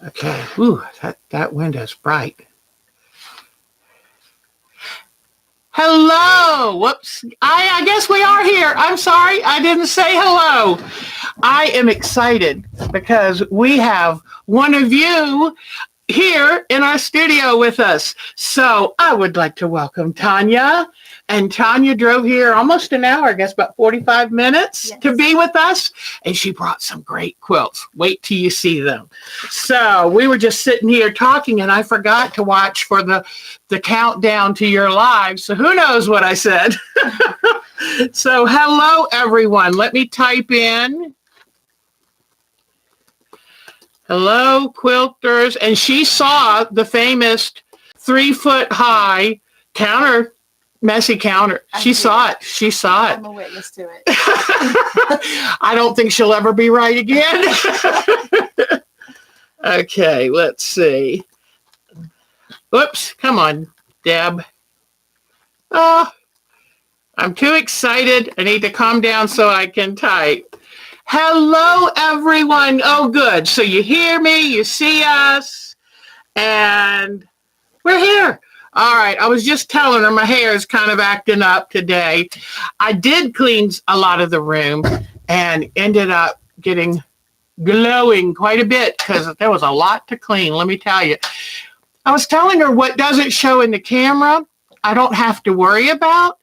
Okay. Ooh, that window's bright. Hello. Whoops. I guess we are here. I'm sorry. I didn't say hello. I am excited because we have one of you here in our studio with us. So I would like to welcome Tanya. And Tanya drove here almost an hour, I guess about 45 minutes to be with us. And she brought some great quilts. Wait till you see them. So we were just sitting here talking, and I forgot to watch for the countdown to your live. So who knows what I said. So hello, everyone. Let me type in. Hello, quilters. And she saw the famous 3-foot high counter, messy counter. She saw it. She saw it. I'm a witness to it. I don't think she'll ever be right again. Okay, let's see. Whoops. Come on, Deb. Oh, I'm too excited. I need to calm down so I can type. Hello, everyone. Oh, good. So you hear me, you see us, and we're here. All right. I was just telling her my hair is kind of acting up today. I did clean a lot of the room and ended up getting glowing quite a bit because there was a lot to clean, let me tell you. I was telling her what doesn't show in the camera, I don't have to worry about,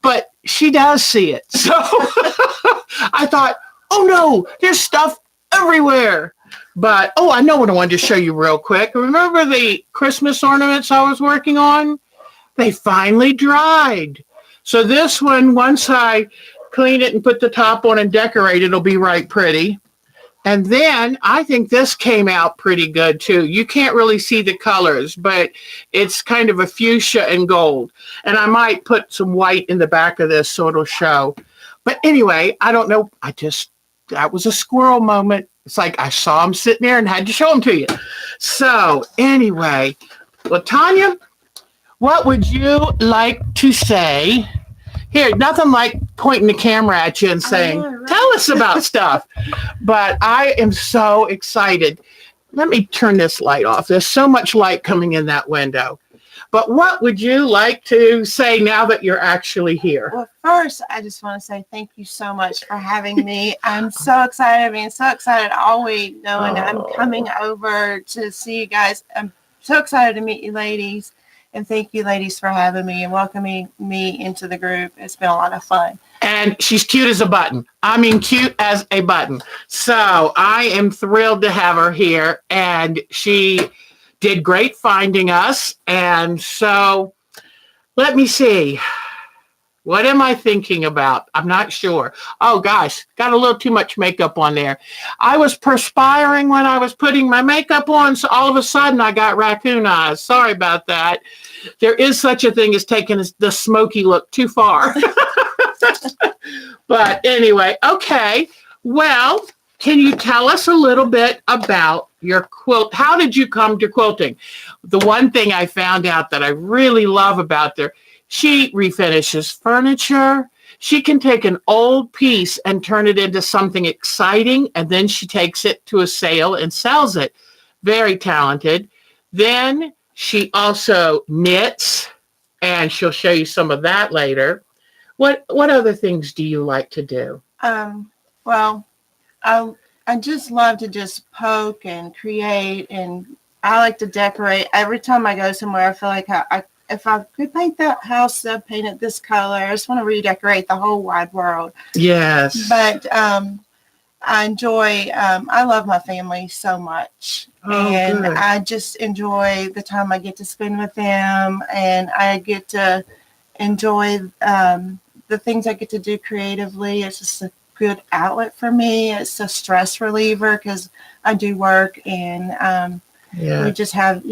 but she does see it. So I thought, oh no, there's stuff everywhere. But, oh, I know what I wanted to show you real quick. Remember the Christmas ornaments I was working on? They finally dried. So this one, once I clean it and put the top on and decorate, it'll be right pretty. And then I think this came out pretty good too. You can't really see the colors, but it's kind of a fuchsia and gold. And I might put some white in the back of this so it'll show. But anyway, I don't know. That was a squirrel moment. It's like I saw him sitting there and had to show him to you. So anyway, well, Tanya, what would you like to say? Here, nothing like pointing the camera at you and saying, tell us about stuff. But I am so excited. Let me turn this light off. There's so much light coming in that window. But what would you like to say now that you're actually here? Well, first, I just want to say thank you so much for having me. I'm so excited. I've been so excited all week knowing I'm coming over to see you guys. I'm so excited to meet you ladies. And thank you, ladies, for having me and welcoming me into the group. It's been a lot of fun. And she's cute as a button. I mean, cute as a button. So I am thrilled to have her here. And she did great finding us. And so let me see. What am I thinking about? I'm not sure. Oh, gosh, got a little too much makeup on there. I was perspiring when I was putting my makeup on, so all of a sudden I got raccoon eyes. Sorry about that. There is such a thing as taking the smoky look too far. But anyway, okay. Well, can you tell us a little bit about your quilt? How did you come to quilting? The one thing I found out that I really love about there, she refinishes furniture. She can take an old piece and turn it into something exciting, and then she takes it to a sale and sells it. Very talented. Then she also knits, and she'll show you some of that later. What other things do you like to do? Well, I just love to just poke and create, and I like to decorate. Every time I go somewhere, I feel like if I could paint that house, I'd paint it this color. I just want to redecorate the whole wide world. Yes. But I enjoy, I love my family so much. And good. I just enjoy the time I get to spend with them. And I get to enjoy the things I get to do creatively. It's just a good outlet for me. It's a stress reliever because I do work. And we just have,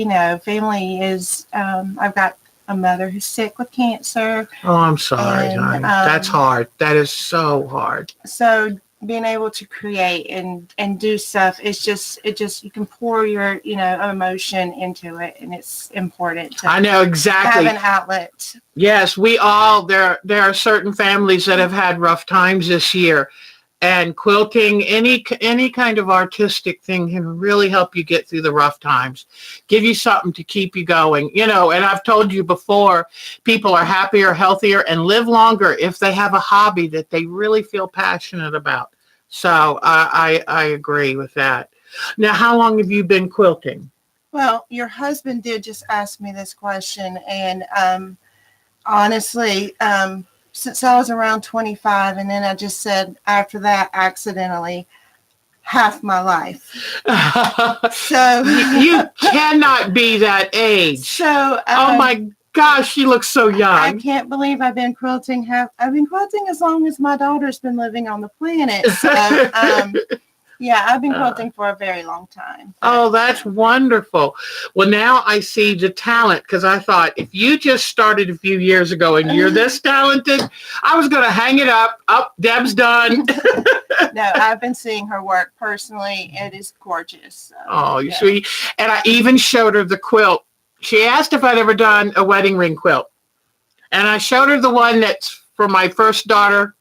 family is, I've got a mother who's sick with cancer. Oh, I'm sorry. And, that's hard. That is so hard. So being able to create and do stuff, you can pour your, emotion into it, and it's important to I know exactly have an outlet. Yes, there are certain families that have had rough times this year. and quilting, any kind of artistic thing can really help you get through the rough times, give you something to keep you going. And I've told you before, people are happier, healthier, and live longer if they have a hobby that they really feel passionate about. So I agree with that. Now, how long have you been quilting? Well, your husband did just ask me this question, and honestly, since I was around 25, and then I just said after that, accidentally, half my life. So you cannot be that age. So oh my gosh, you look so young. I can't believe I've been quilting as long as my daughter's been living on the planet. So yeah, I've been quilting for a very long time. Oh, that's wonderful. Well, now I see the talent, because I thought if you just started a few years ago and you're this talented, I was going to hang it up. Deb's done. No, I've been seeing her work personally. It is gorgeous. So, oh, you're sweet. And I even showed her the quilt. She asked if I'd ever done a wedding ring quilt. And I showed her the one that's for my first daughter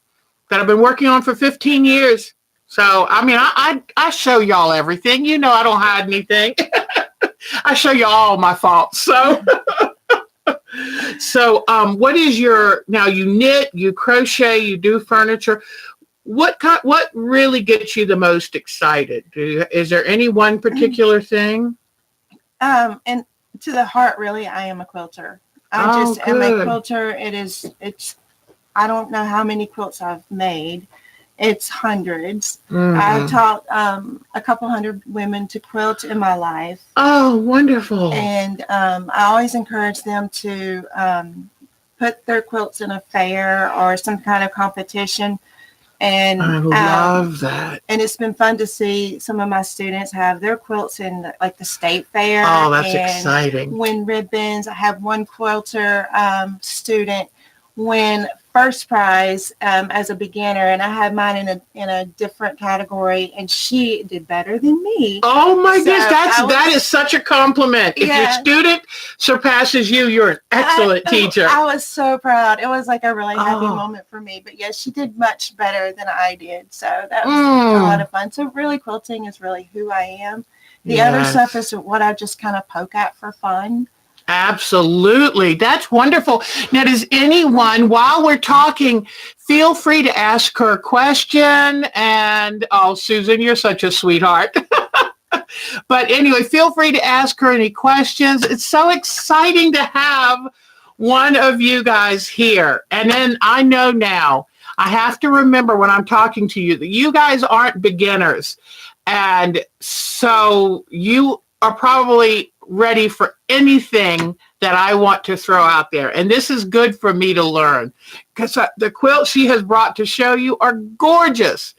that I've been working on for 15 years. So, I mean, I show y'all everything. I don't hide anything. I show you all my faults. So, what is now you knit, you crochet, you do furniture. What really gets you the most excited? Is there any one particular thing? And to the heart, really, I am a quilter. I just am a quilter. I don't know how many quilts I've made. It's hundreds. Mm-hmm. I've taught a couple hundred women to quilt in my life. Oh, wonderful. And I always encourage them to put their quilts in a fair or some kind of competition. And I love that. And it's been fun to see some of my students have their quilts in like the state fair. Oh, that's exciting. Win ribbons. I have one quilter student win first prize as a beginner, and I had mine in a different category, and she did better than me. Oh my goodness, that is such a compliment. If your student surpasses you, you're an excellent teacher. I was so proud. It was like a really happy moment for me. But yes, she did much better than I did. So that was a lot of fun. So really, quilting is really who I am. The other stuff is what I just kind of poke at for fun. Absolutely. That's wonderful. Now, does anyone, while we're talking, feel free to ask her a question. And, Susan, you're such a sweetheart. But anyway, feel free to ask her any questions. It's so exciting to have one of you guys here. And then I know now, I have to remember when I'm talking to you that you guys aren't beginners. And so you are probably ready for anything that I want to throw out there. And this is good for me to learn, because the quilts she has brought to show you are gorgeous.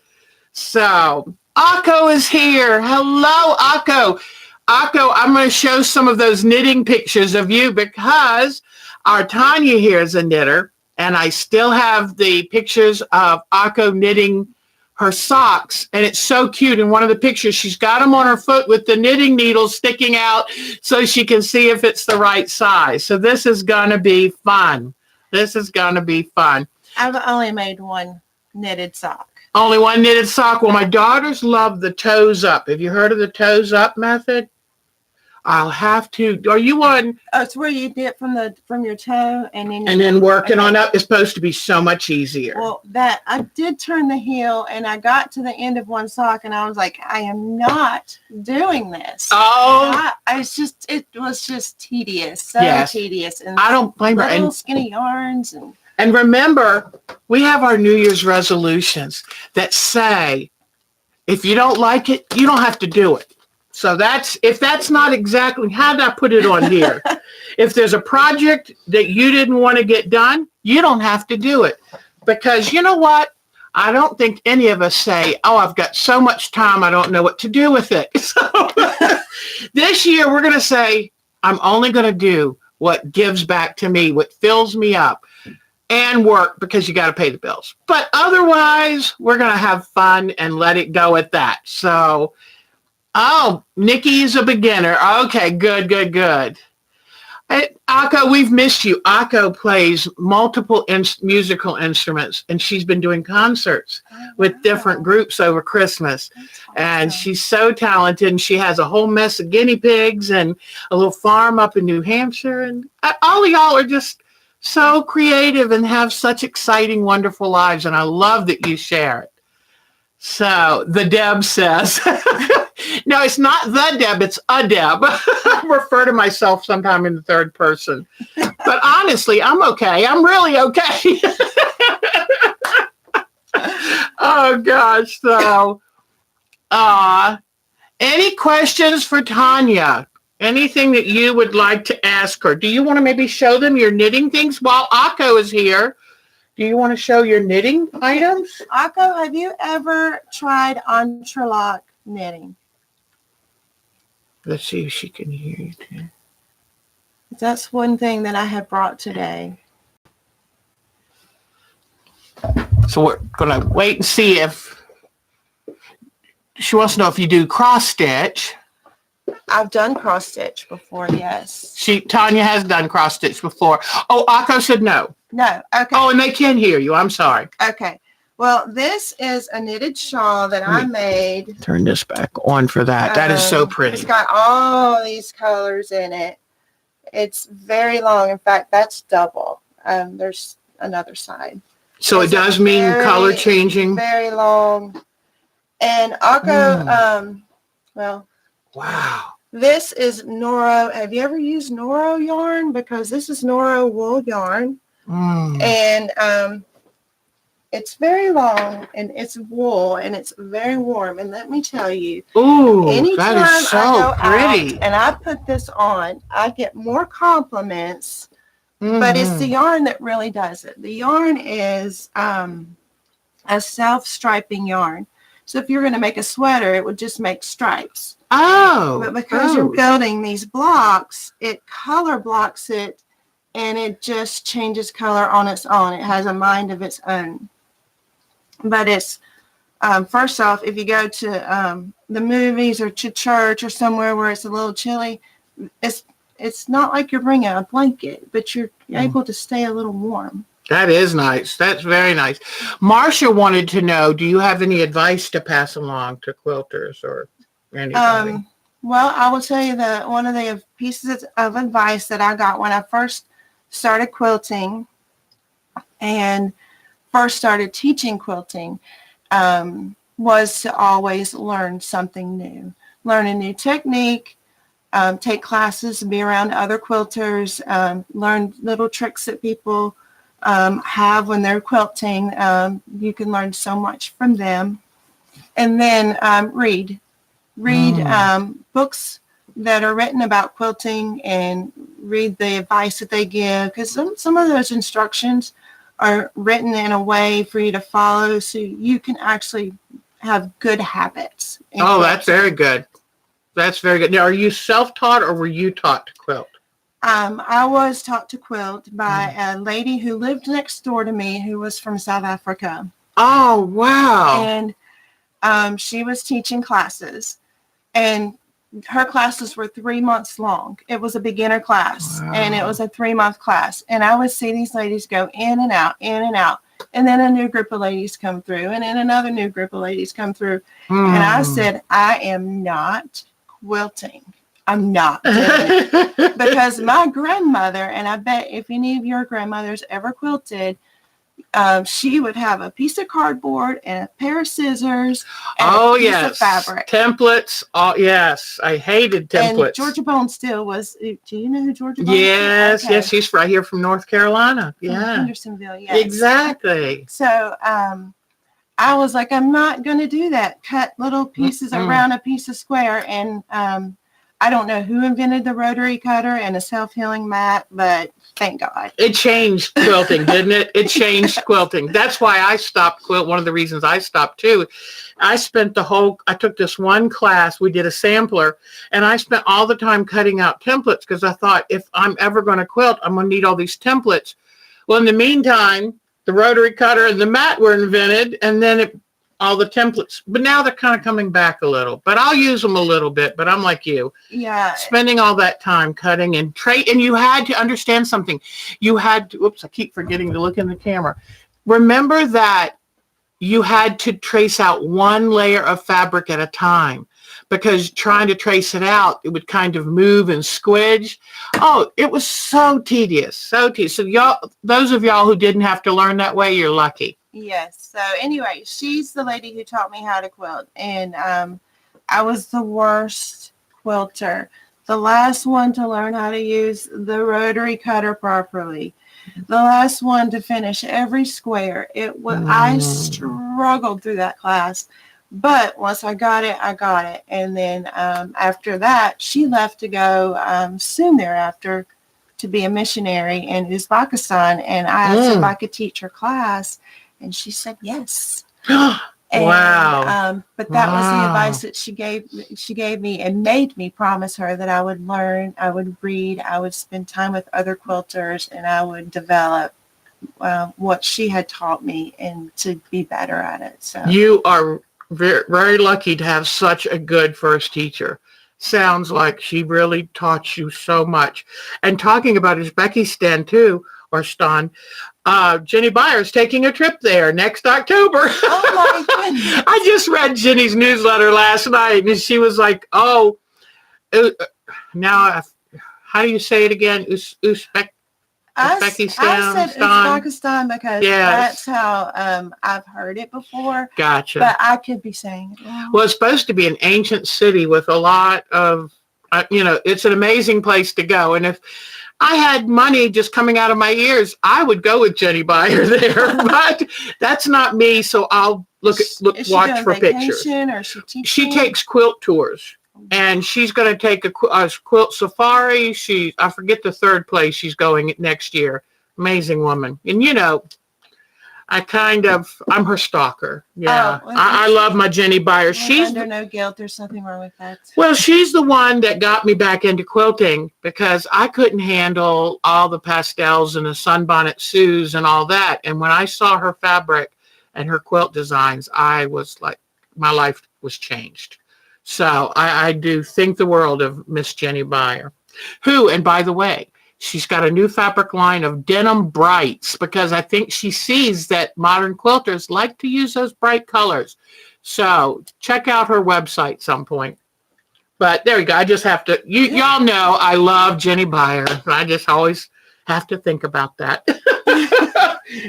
So Akko is here. Hello, Akko. Akko, I'm going to show some of those knitting pictures of you, because our Tanya here is a knitter, and I still have the pictures of Akko knitting her socks, and it's so cute. In one of the pictures, she's got them on her foot with the knitting needles sticking out so she can see if it's the right size. So this is going to be fun. I've only made one knitted sock. Only one knitted sock. Well, my daughters love the toes up. Have you heard of the toes up method? I'll have to. Are you on? Oh, it's where you dip from your toe and then working on up is supposed to be so much easier. Well, I did turn the heel, and I got to the end of one sock, and I was like, I am not doing this. Oh, it was just tedious, so tedious, and I don't blame her. Little skinny yarns and remember, we have our New Year's resolutions that say, if you don't like it, you don't have to do it. So if that's not exactly, how did I put it on here? If there's a project that you didn't want to get done, you don't have to do it. Because you know what? I don't think any of us say, I've got so much time, I don't know what to do with it. So this year we're going to say, I'm only going to do what gives back to me, what fills me up, and work, because you got to pay the bills. But otherwise, we're going to have fun and let it go at that. So, Nikki is a beginner. Okay, good. Hey, Akko, we've missed you. Akko plays multiple musical instruments, and she's been doing concerts with different groups over Christmas. That's And awesome. she's so talented, and she has a whole mess of guinea pigs and a little farm up in New Hampshire. And all of y'all are just so creative and have such exciting, wonderful lives. And I love that you share it. So the Deb says, no, it's not the Deb, it's a Deb. I refer to myself sometime in the third person. But honestly, I'm okay. I'm really okay. Oh, gosh. So, any questions for Tanya? Anything that you would like to ask her? Do you want to maybe show them your knitting things while Akko is here? Do you want to show your knitting items? Akko, have you ever tried entrelac knitting? Let's see if she can hear you too. That's one thing that I have brought today. So we're going to wait and see if she wants to know if you do cross stitch. I've done cross stitch before, yes. Tanya has done cross stitch before. Oh, Akko said no. No, okay. Oh, and they can hear you. I'm sorry. Okay. Well, this is a knitted shawl that I made. Turn this back on for that. That is so pretty. It's got all these colors in it. It's very long. In fact, that's double. There's another side. So it does mean color changing. Very long. And Akko, well. Wow. This is Noro. Have you ever used Noro yarn? Because this is Noro wool yarn. And it's very long and it's wool and it's very warm. And let me tell you, anytime that is so I go pretty. out and I put this on, I get more compliments. But it's the yarn that really does it. The yarn is a self-striping yarn. So if you're going to make a sweater, it would just make stripes. But because you're building these blocks, it color blocks it, and it just changes color on its own. It has a mind of its own. But it's, first off, if you go to the movies or to church or somewhere where it's a little chilly, it's not like you're bringing a blanket, but you're able to stay a little warm. That is nice. That's very nice. Marcia wanted to know, do you have any advice to pass along to quilters or anybody? Well, I will tell you that one of the pieces of advice that I got when I first started quilting and first started teaching quilting was to always learn something new. Learn a new technique, take classes, be around other quilters, learn little tricks that people have when they're quilting. You can learn so much from them. And then read books that are written about quilting and read the advice that they give, because some of those instructions are written in a way for you to follow so you can actually have good habits. Oh, that's very good. That's very good. Now, are you self-taught or were you taught to quilt? I was taught to quilt by a lady who lived next door to me who was from South Africa. Oh, wow. And she was teaching classes. And her classes were 3 months long. It was a beginner class. Wow. And it was a 3-month class. And I would see these ladies go in and out, in and out. And then a new group of ladies come through. And then another new group of ladies come through. And I said, I am not quilting. I'm not doing it. Because my grandmother, and I bet if any of your grandmothers ever quilted, she would have a piece of cardboard and a pair of scissors and a piece of fabric. Templates. Oh, yes. I hated templates. And Georgia Bonesteel was, do you know who Georgia Bonesteel is? Yes, okay. Yes. She's right here from North Carolina. From yeah. Hendersonville, yes. Exactly. So I was like, I'm not going to do that. Cut little pieces around a piece of square. And I don't know who invented the rotary cutter and a self-healing mat, but thank God. It changed quilting, didn't it? It changed quilting. That's why I stopped quilt. One of the reasons I stopped too. I took this one class, we did a sampler, and I spent all the time cutting out templates because I thought if I'm ever going to quilt, I'm going to need all these templates. Well, in the meantime, the rotary cutter and the mat were invented, and then all the templates, but now they're kind of coming back a little, but I'll use them a little bit, but I'm like you, Yeah. spending all that time cutting and and you had to understand something. You had to, oops, I keep forgetting to look in the camera. Remember that you had to trace out one layer of fabric at a time, because trying to trace it out, it would kind of move and squidge. Oh, it was so tedious, so tedious. So y'all, those of y'all who didn't have to learn that way, you're lucky. Yes. So anyway, she's the lady who taught me how to quilt, and I was the worst quilter. The last one to learn how to use the rotary cutter properly. The last one to finish every square. It was I struggled through that class, but once I got it, I got it. And then after that, she left to go soon thereafter to be a missionary in Uzbekistan, and I asked if I could teach her class. And she said yes. And, Wow. But that was the advice that she gave me, and made me promise her that I would learn, I would read, I would spend time with other quilters, and I would develop what she had taught me and to be better at it. So You are very, very lucky to have such a good first teacher. Sounds like she really taught you so much. And talking about Uzbekistan too, or Stan, Jenny Byer's taking a trip there next October. Oh my goodness. I just read Jenny's newsletter last night, and she was like, "Oh, now how do you say it again? Uzbekistan." I said Uzbekistan because that's how I've heard it before. Gotcha. But I could be saying it wrong. Well, it's supposed to be an ancient city with a lot of, it's an amazing place to go. And if I had money just coming out of my ears, I would go with Jenny Byer there. But that's not me, so I'll watch for pictures. Or is she teaching? She takes quilt tours. And she's going to take a quilt safari. I forget the third place she's going next year. Amazing woman. And, I'm her stalker. Yeah. I love my Jenny Byer. She's under no guilt. There's nothing wrong with that. Well, she's the one that got me back into quilting, because I couldn't handle all the pastels and the sunbonnet Sues and all that. And when I saw her fabric and her quilt designs, I was like, my life was changed. So I do think the world of Miss Jenny Byer, who, and by the way, she's got a new fabric line of denim brights, because I think she sees that modern quilters like to use those bright colors. So check out her website some point. But there you go. I just have to, y'all know I love Jenny Byer. I just always have to think about that.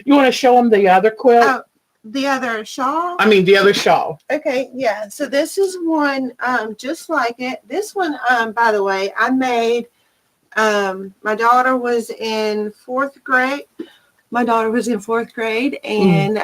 You want to show them the other quilt? The other shawl? The other shawl. Okay, yeah. So this is one just like it. This one, by the way, I made, my daughter was in fourth grade. And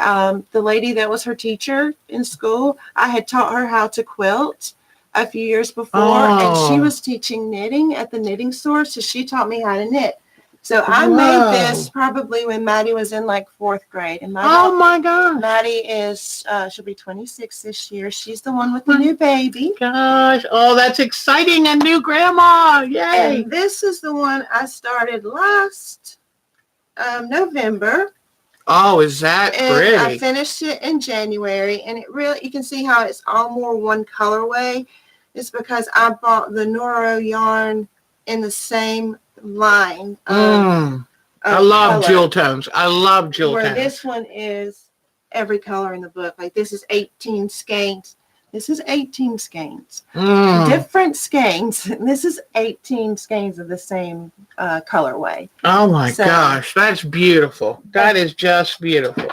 the lady that was her teacher in school, I had taught her how to quilt a few years before. And she was teaching knitting at the knitting store, so she taught me how to knit. So I made this probably when Maddie was in like fourth grade. And my God. Maddie is, she'll be 26 this year. She's the one with the new baby. Gosh. Oh, that's exciting. A new grandma. Yay. And this is the one I started last November. Oh, is that pretty? I finished it in January. And it really, you can see how it's all more one colorway. It's because I bought the Noro yarn in the same line. I love jewel tones. I love jewel tones. Where this one is every color in the book. Like this is 18 skeins. This is 18 skeins. Different skeins. This is 18 skeins of the same colorway. Oh my gosh, that's beautiful. That is just beautiful.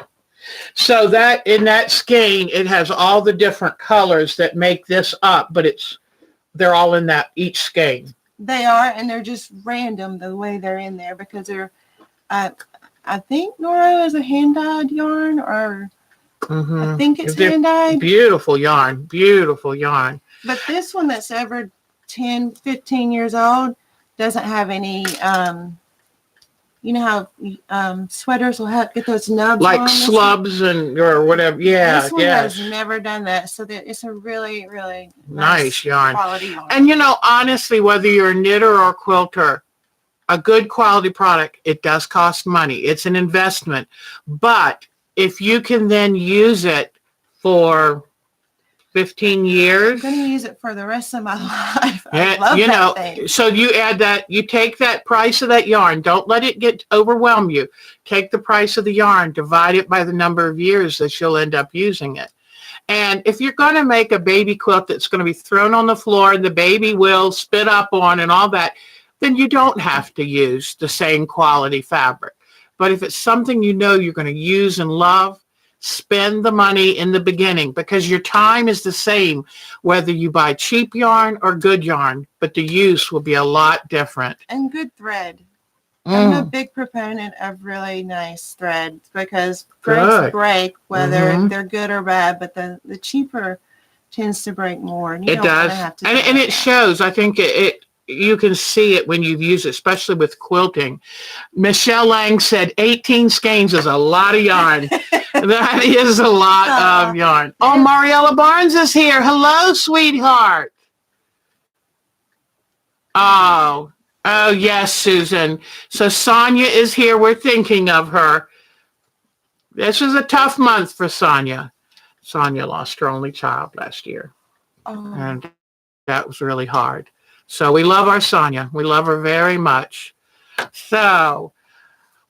So that in that skein, it has all the different colors that make this up, but they're all in that each skein. They are, and they're just random the way they're in there, because they're, I think Noro is a hand-dyed yarn, or I think it's hand-dyed. Beautiful yarn. But this one that's ever 10, 15 years old doesn't have any, you know how sweaters will get those nubs like on slubs or whatever. Yeah, this one has never done that. So that it's a really, really nice yarn. Quality yarn. And honestly, whether you're a knitter or a quilter, a good quality product, it does cost money. It's an investment. But if you can then use it for 15 years. I'm going to use it for the rest of my life. I Yeah, love you know, that thing. so you add that, you take that price of that yarn. Don't let it overwhelm you. Take the price of the yarn, divide it by the number of years that you'll end up using it. And if you're going to make a baby quilt that's going to be thrown on the floor and the baby will spit up on and all that, then you don't have to use the same quality fabric. But if it's something you know you're going to use and love, spend the money in the beginning, because your time is the same whether you buy cheap yarn or good yarn, but the use will be a lot different. And good thread. I'm a big proponent of really nice threads because threads break whether they're good or bad, but the cheaper tends to break more. And you it does. And it shows. I think you can see it when you've used it, especially with quilting. Michelle Lang said 18 skeins is a lot of yarn. That is a lot of yarn. Oh, Mariella Barnes is here. Hello, sweetheart. Oh, yes, Susan. So Sonia is here. We're thinking of her. This was a tough month for Sonia. Sonia lost her only child last year. And that was really hard. So we love our Sonia. We love her very much. So,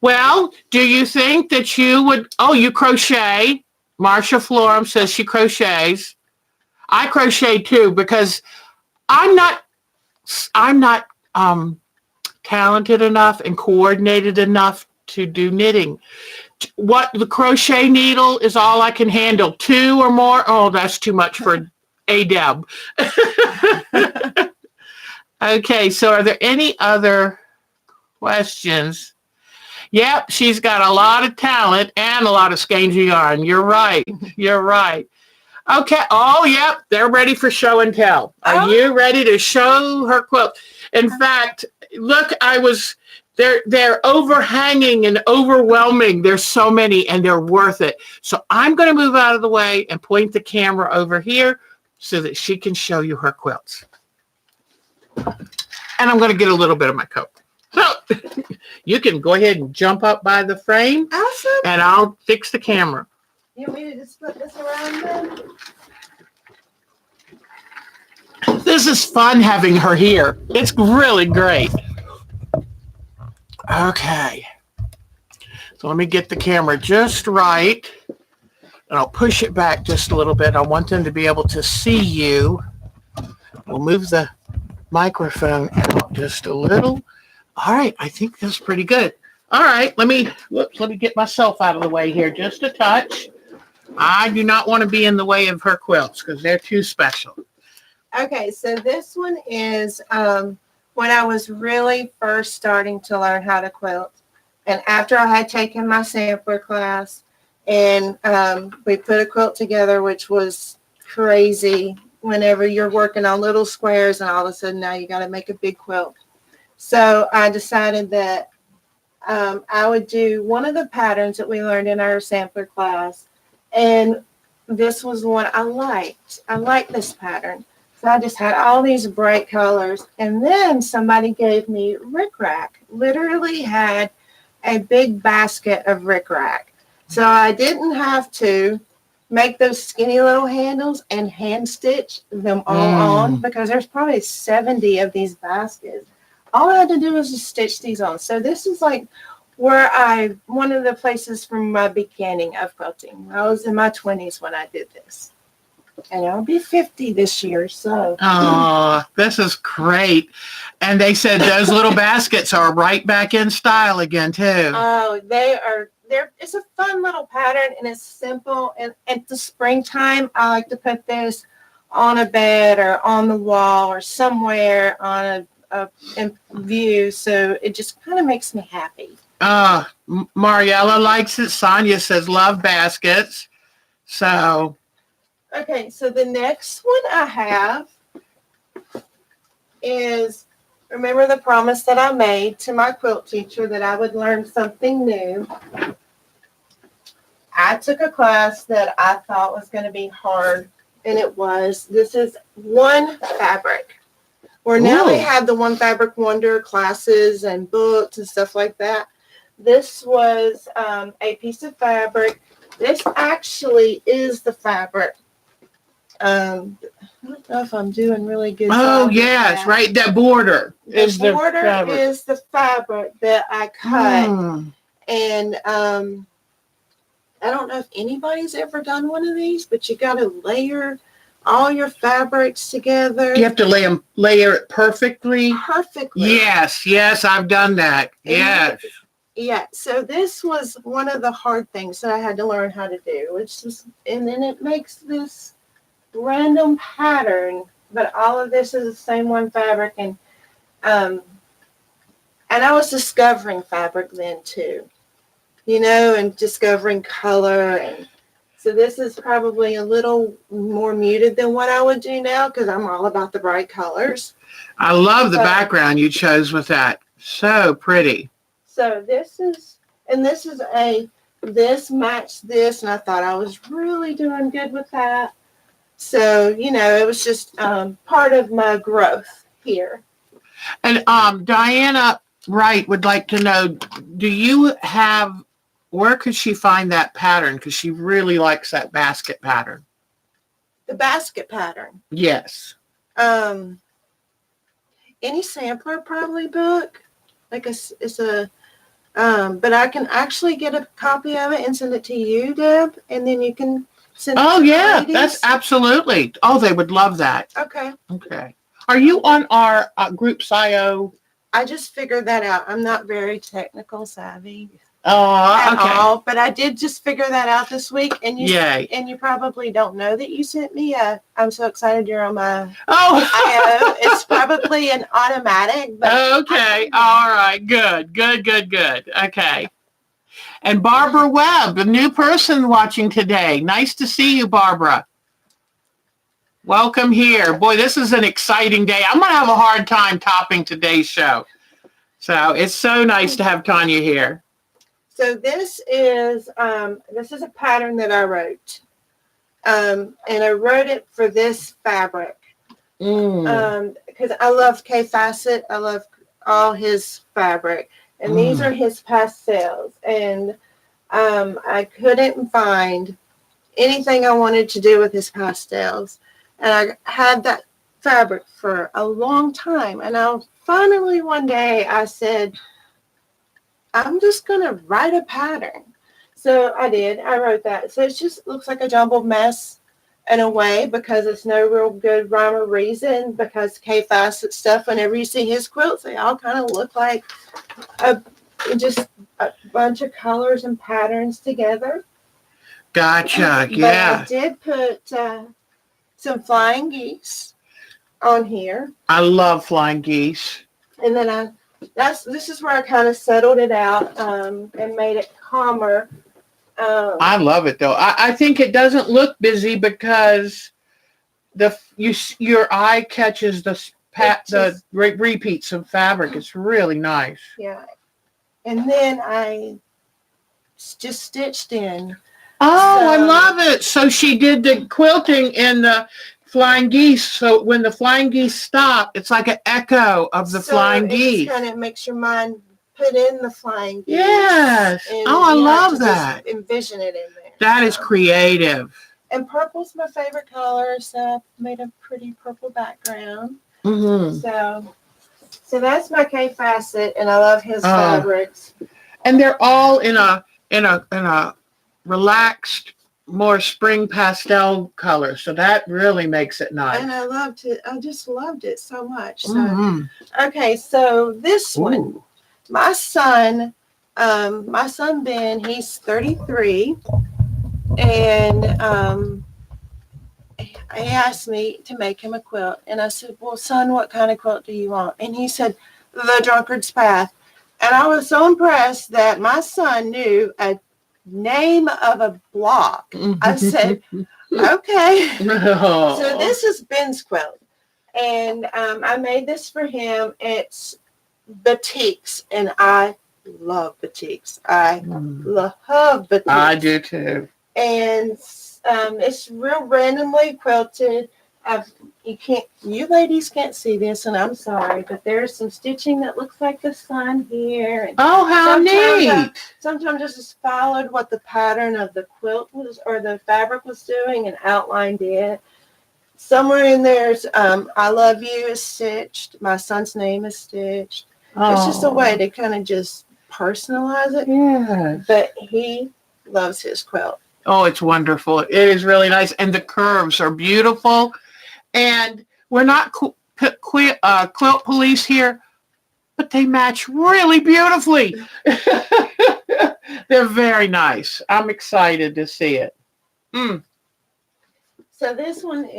well, do you think that you would, you crochet. Marcia Florum says she crochets. I crochet too because I'm not talented enough and coordinated enough to do knitting. What the crochet needle is all I can handle. 2 or more. Oh, that's too much for a Deb. Okay, so are there any other questions? Yep, she's got a lot of talent and a lot of skeins of yarn. You're right. You're right. Okay. Oh, yep. They're ready for show and tell. Are you ready to show her quilt? In fact, look, they're overhanging and overwhelming. There's so many and they're worth it. So I'm going to move out of the way and point the camera over here so that she can show you her quilts. And I'm going to get a little bit of my coat. So you can go ahead and jump up by the frame. Awesome. And I'll fix the camera. You want me to just put this around then? This is fun having her here. It's really great. Okay. So let me get the camera just right. And I'll push it back just a little bit. I want them to be able to see you. We'll move the microphone out just a little. All right. I think that's pretty good. All right. Let me get myself out of the way here just a touch. I do not want to be in the way of her quilts because they're too special. Okay, so this one is when I was really first starting to learn how to quilt. And after I had taken my sampler class and we put a quilt together, which was crazy whenever you're working on little squares and all of a sudden now you got to make a big quilt. So I decided that I would do one of the patterns that we learned in our sampler class. And this was one I liked. I liked this pattern. So I just had all these bright colors. And then somebody gave me rickrack. Literally had a big basket of rickrack. So I didn't have to make those skinny little handles and hand stitch them all on because there's probably 70 of these baskets. All I had to do was just stitch these on. So this is like one of the places from my beginning of quilting. I was in my 20s when I did this. And I'll be 50 this year, so. Oh, this is great. And they said those little baskets are right back in style again, too. Oh, it's a fun little pattern, and it's simple. And at the springtime, I like to put this on a bed or on the wall or somewhere on a view, so it just kind of makes me happy. Mariella likes it. Sonia says love baskets. So. Okay, so the next one I have is, remember the promise that I made to my quilt teacher that I would learn something new. I took a class that I thought was going to be hard, and it was. This is One Fabric. Where now they have the One Fabric Wonder classes and books and stuff like that. This was a piece of fabric This actually is the fabric. I don't know if I'm doing really good. Oh, job with yes, that. right. That border is The border the fabric. is the fabric that I cut, Mm. and I don't know if anybody's ever done one of these, but you got to layer all your fabrics together. You have to layer it perfectly. Perfectly. Yes, I've done that. Yes. Yeah, so this was one of the hard things that I had to learn how to do, which was, and then it makes this random pattern, but all of this is the same one fabric, and I was discovering fabric then too, and discovering color, and so this is probably a little more muted than what I would do now because I'm all about the bright colors. I love the background you chose with that. So pretty. So this matched this, and I thought I was really doing good with that. So, it was just part of my growth here. And Diana Wright would like to know, where could she find that pattern? Because she really likes that basket pattern. The basket pattern? Yes. Any sampler probably book. But I can actually get a copy of it and send it to you, Deb, and then you can send it to the ladies. That's absolutely. Oh, they would love that. Okay. Are you on our group SIO? I just figured that out. I'm not very technical savvy at all, but I did just figure that out this week. And you probably don't know that you sent me I'm so excited you're on my IO. It's probably an automatic. But okay. All right. Good. Okay. And Barbara Webb, a new person watching today. Nice to see you, Barbara. Welcome here. Boy, this is an exciting day. I'm going to have a hard time topping today's show. So it's so nice to have Tanya here. So this is a pattern that I wrote. And I wrote it for this fabric. Because I love K Facet. I love all his fabric. And these are his pastels. And I couldn't find anything I wanted to do with his pastels. And I had that fabric for a long time. And finally one day I said, I'm just going to write a pattern. So I did. I wrote that. So it just looks like a jumbled mess in a way because it's no real good rhyme or reason because K Facet stuff, whenever you see his quilts, they all kind of look like just a bunch of colors and patterns together. Gotcha. But I did put some flying geese on here. I love flying geese. And then this is where I kind of settled it out and made it calmer. I love it though. I think it doesn't look busy because your eye catches the repeats of fabric. It's really nice. Yeah. And then I just stitched in. I love it. So she did the quilting in the flying geese. So when the flying geese stop, it's like an echo of the flying geese. It kind of makes your mind put in the flying geese. Yes. I love that. Envision it in there. That is creative. And purple's my favorite color, so I made a pretty purple background. Mm-hmm. So that's my K Facet, and I love his fabrics. And they're all in a relaxed, more spring pastel color, so that really makes it nice. And I loved it. I just loved it so much. So, Okay, so this one, my son Ben, he's 33, and he asked me to make him a quilt, and I said, "Well, son, what kind of quilt do you want?" And he said, "The Drunkard's Path." And I was so impressed that my son knew a name of a block. I said, okay. So this is Ben's quilt. And I made this for him. It's batiks. And I love batiks. I love batiks. I do too. And it's real randomly quilted. you ladies can't see this, and I'm sorry, but there's some stitching that looks like the sun here. And Oh, how neat. sometimes I just followed what the pattern of the quilt was, or the fabric was doing, and outlined it. Somewhere in there's I love you is stitched. My son's name is stitched. It's just a way to kind of just personalize it. Yeah. But he loves his quilt. Oh, it's wonderful. It is really nice. And the curves are beautiful. And we're not quilt police here, but they match really beautifully. They're very nice. I'm excited to see it. So this one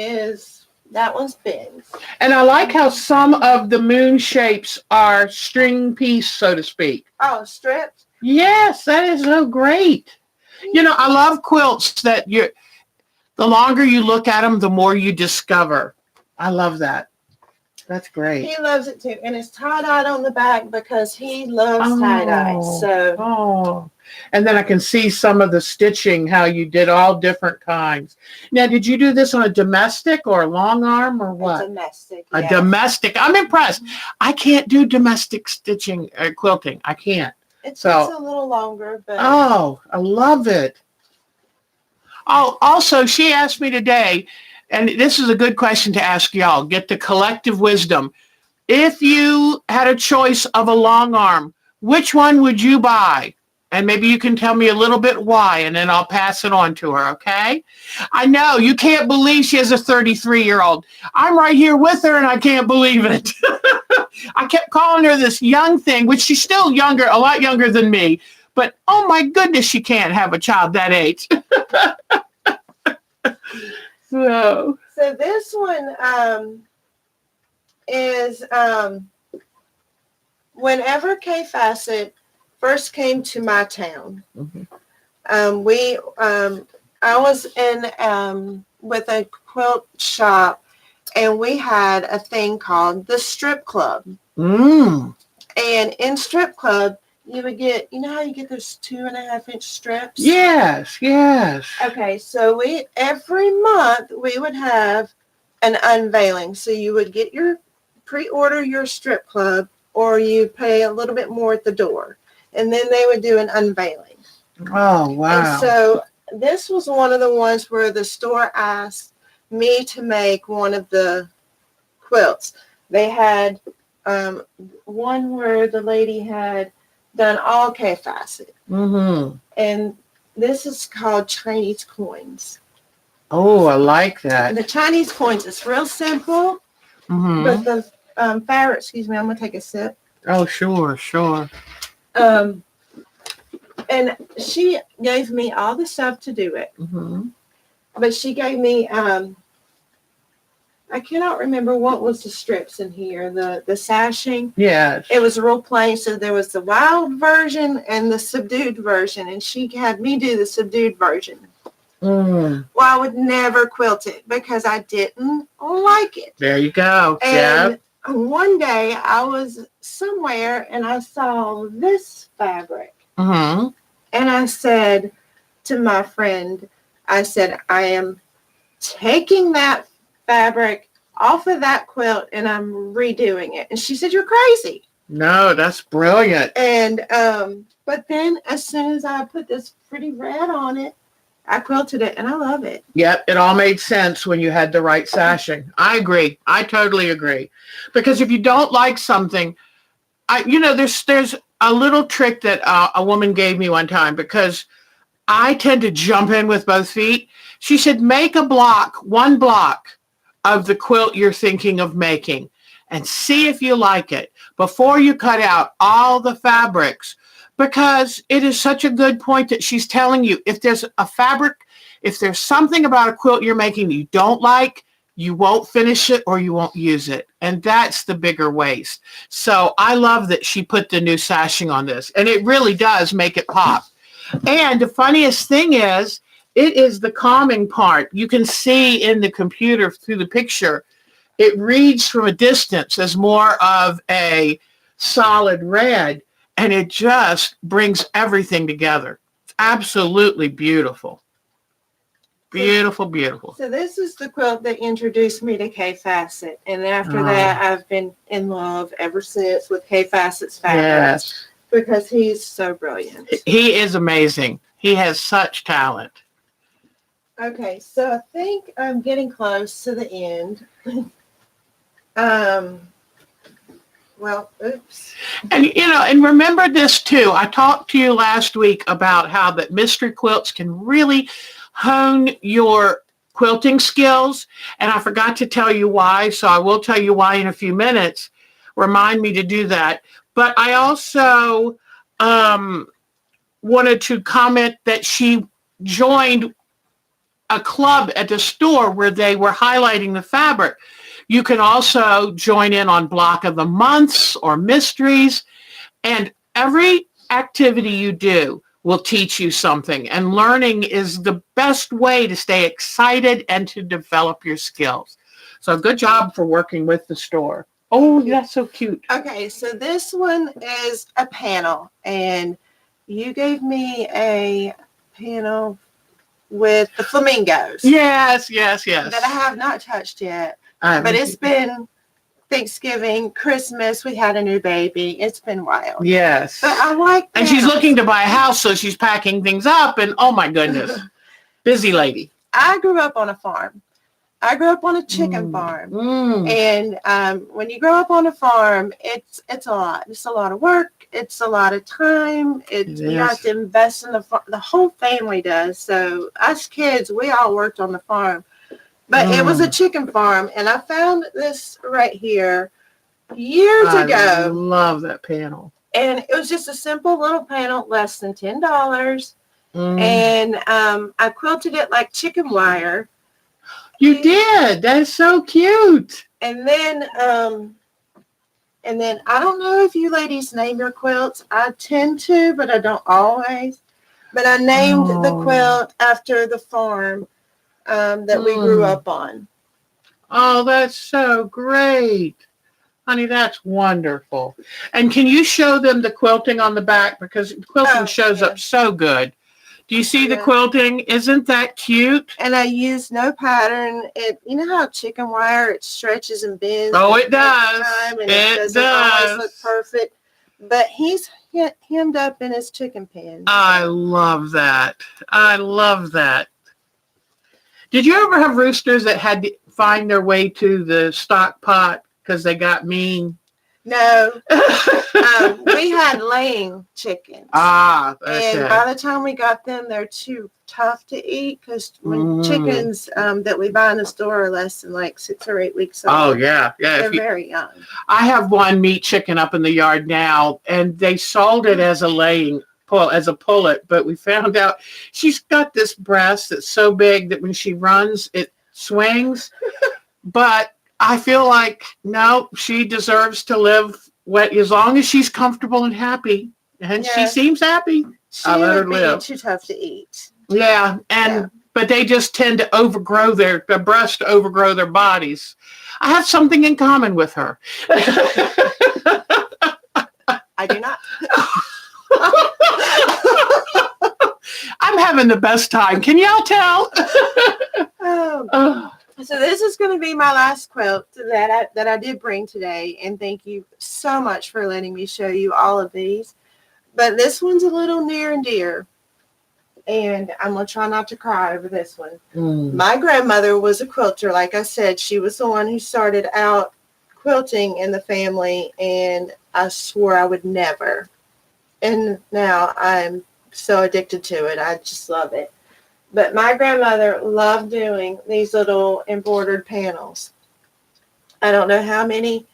that one's Ben's. And I like how some of the moon shapes are string piece, so to speak. Oh, stripped? Yes, that is so great. You know, I love quilts that the longer you look at them, the more you discover. I love that. That's great. He loves it too. And it's tie-dyed on the back because he loves tie-dye. So. And then I can see some of the stitching, how you did all different kinds. Now, did you do this on a domestic or a long arm or what? A domestic. A domestic. I'm impressed. I can't do domestic stitching or quilting. I can't. It takes a little longer, but. Oh, I love it. Oh, also, she asked me today, and this is a good question to ask y'all, get the collective wisdom. If you had a choice of a long arm, which one would you buy? And maybe you can tell me a little bit why, and then I'll pass it on to her, okay? I know, you can't believe she has a 33-year-old. I'm right here with her, and I can't believe it. I kept calling her this young thing, which she's still younger, a lot younger than me. But, oh, my goodness, she can't have a child that age. So this one is whenever Kay Fassett first came to my town. I was in with a quilt shop, and we had a thing called the strip club. And in strip club, you would get, you know how you get those 2.5-inch strips? Yes. Okay, so every month we would have an unveiling. So you would get pre-order your strip club, or you pay a little bit more at the door. And then they would do an unveiling. Oh, wow. And so this was one of the ones where the store asked me to make one of the quilts. They had one where the lady had done all Kay Fassett. And this is called Chinese coins. Oh, I like that. And the Chinese coins, it's real simple. But the fabric, excuse me, I'm going to take a sip. Oh, sure. And she gave me all the stuff to do it. But she gave me, I cannot remember what was the strips in here, the sashing. Yes. It was real plain. So there was the wild version and the subdued version. And she had me do the subdued version. Well, I would never quilt it because I didn't like it. There you go. And one day I was somewhere and I saw this fabric. And I said to my friend, I said, I am taking that fabric off of that quilt and I'm redoing it. And she said, you're crazy. No, that's brilliant. And but then as soon as I put this pretty red on it, I quilted it and I love it. Yep, it all made sense when you had the right sashing. I agree. I totally agree. Because if you don't like something, there's a little trick that a woman gave me one time, because I tend to jump in with both feet. She said, make one block of the quilt you're thinking of making and see if you like it before you cut out all the fabrics. Because it is such a good point that she's telling you, if there's something about a quilt you're making you don't like, you won't finish it or you won't use it. And that's the bigger waste. So I love that she put the new sashing on this. And it really does make it pop. And the funniest thing is, it is the calming part. You can see in the computer through the picture, it reads from a distance as more of a solid red. And it just brings everything together. It's absolutely beautiful. Beautiful, beautiful. So this is the quilt that introduced me to Kay Fassett, and after that, I've been in love ever since with Kay Fassett's fabrics because he's so brilliant. He is amazing. He has such talent. Okay, so I think I'm getting close to the end. Well, oops. And and remember this too. I talked to you last week about how that mystery quilts can really hone your quilting skills, and I forgot to tell you why, so I will tell you why in a few minutes. Remind me to do that. But I also wanted to comment that she joined a club at the store where they were highlighting the fabric. You can also join in on block of the months or mysteries, and every activity you do will teach you something, and learning is the best way to stay excited and to develop your skills. So good job for working with the store. Oh, that's so cute. Okay, so this one is a panel, and you gave me a panel with the flamingos. Yes. That I have not touched yet. But it's been Thanksgiving, Christmas. We had a new baby. It's been wild. Yes. But I like And she's looking to buy a house, so she's packing things up. And oh my goodness, busy lady. I grew up on a farm. I grew up on a chicken farm. And when you grow up on a farm, it's a lot. It's a lot of work. It's a lot of time. You have to invest in the farm. The whole family does. So us kids, we all worked on the farm. But it was a chicken farm, and I found this right here years ago. I love that panel. And it was just a simple little panel, less than $10. And I quilted it like chicken wire. You did. That's so cute. And then I don't know if you ladies name your quilts. I tend to, but I don't always. But I named the quilt after the farm that we grew up on. Oh, that's so great. Honey, that's wonderful. And can you show them the quilting on the back? Because quilting shows up so good. Do you see the quilting? Isn't that cute? And I used no pattern. You know how chicken wire, it stretches and bends? Oh, it does. And it doesn't always look perfect. But he's hemmed up in his chicken pen. I love that. I love that. Did you ever have roosters that had to find their way to the stock pot because they got mean? No. We had laying chickens. Okay. And by the time we got them, they're too tough to eat because when chickens that we buy in the store are less than like 6 or 8 weeks old. Oh, yeah. They're very young. I have one meat chicken up in the yard now, and they sold it as a pullet, but we found out she's got this breast that's so big that when she runs, it swings. But I feel like, no, she deserves to live as long as she's comfortable and happy. And she seems happy. She would be too tough to eat. Yeah. But they just tend to overgrow their breasts overgrow their bodies. I have something in common with her. I do not. I'm having the best time. Can y'all tell? So this is going to be my last quilt that I did bring today, and thank you so much for letting me show you all of these. But this one's a little near and dear, and I'm going to try not to cry over this one. My grandmother was a quilter. Like I said, she was the one who started out quilting in the family, and I swore I would never. And now I'm so addicted to it. I just love it. But my grandmother loved doing these little embroidered panels. I don't know how many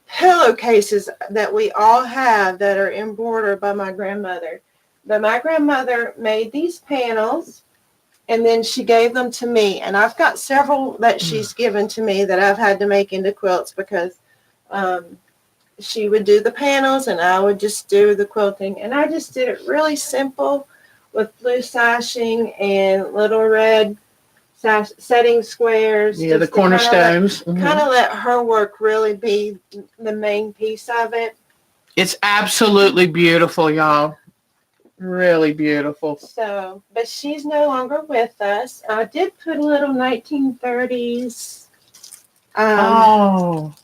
pillowcases that we all have that are embroidered by my grandmother. But my grandmother made these panels, and then she gave them to me. And I've got several that she's given to me that I've had to make into quilts because she would do the panels and I would just do the quilting. And I just did it really simple with blue sashing and little red setting squares. Yeah, the cornerstones. Kind of let her work really be the main piece of it. It's absolutely beautiful, y'all. Really beautiful. So, but she's no longer with us. I did put a little 1930s Oh,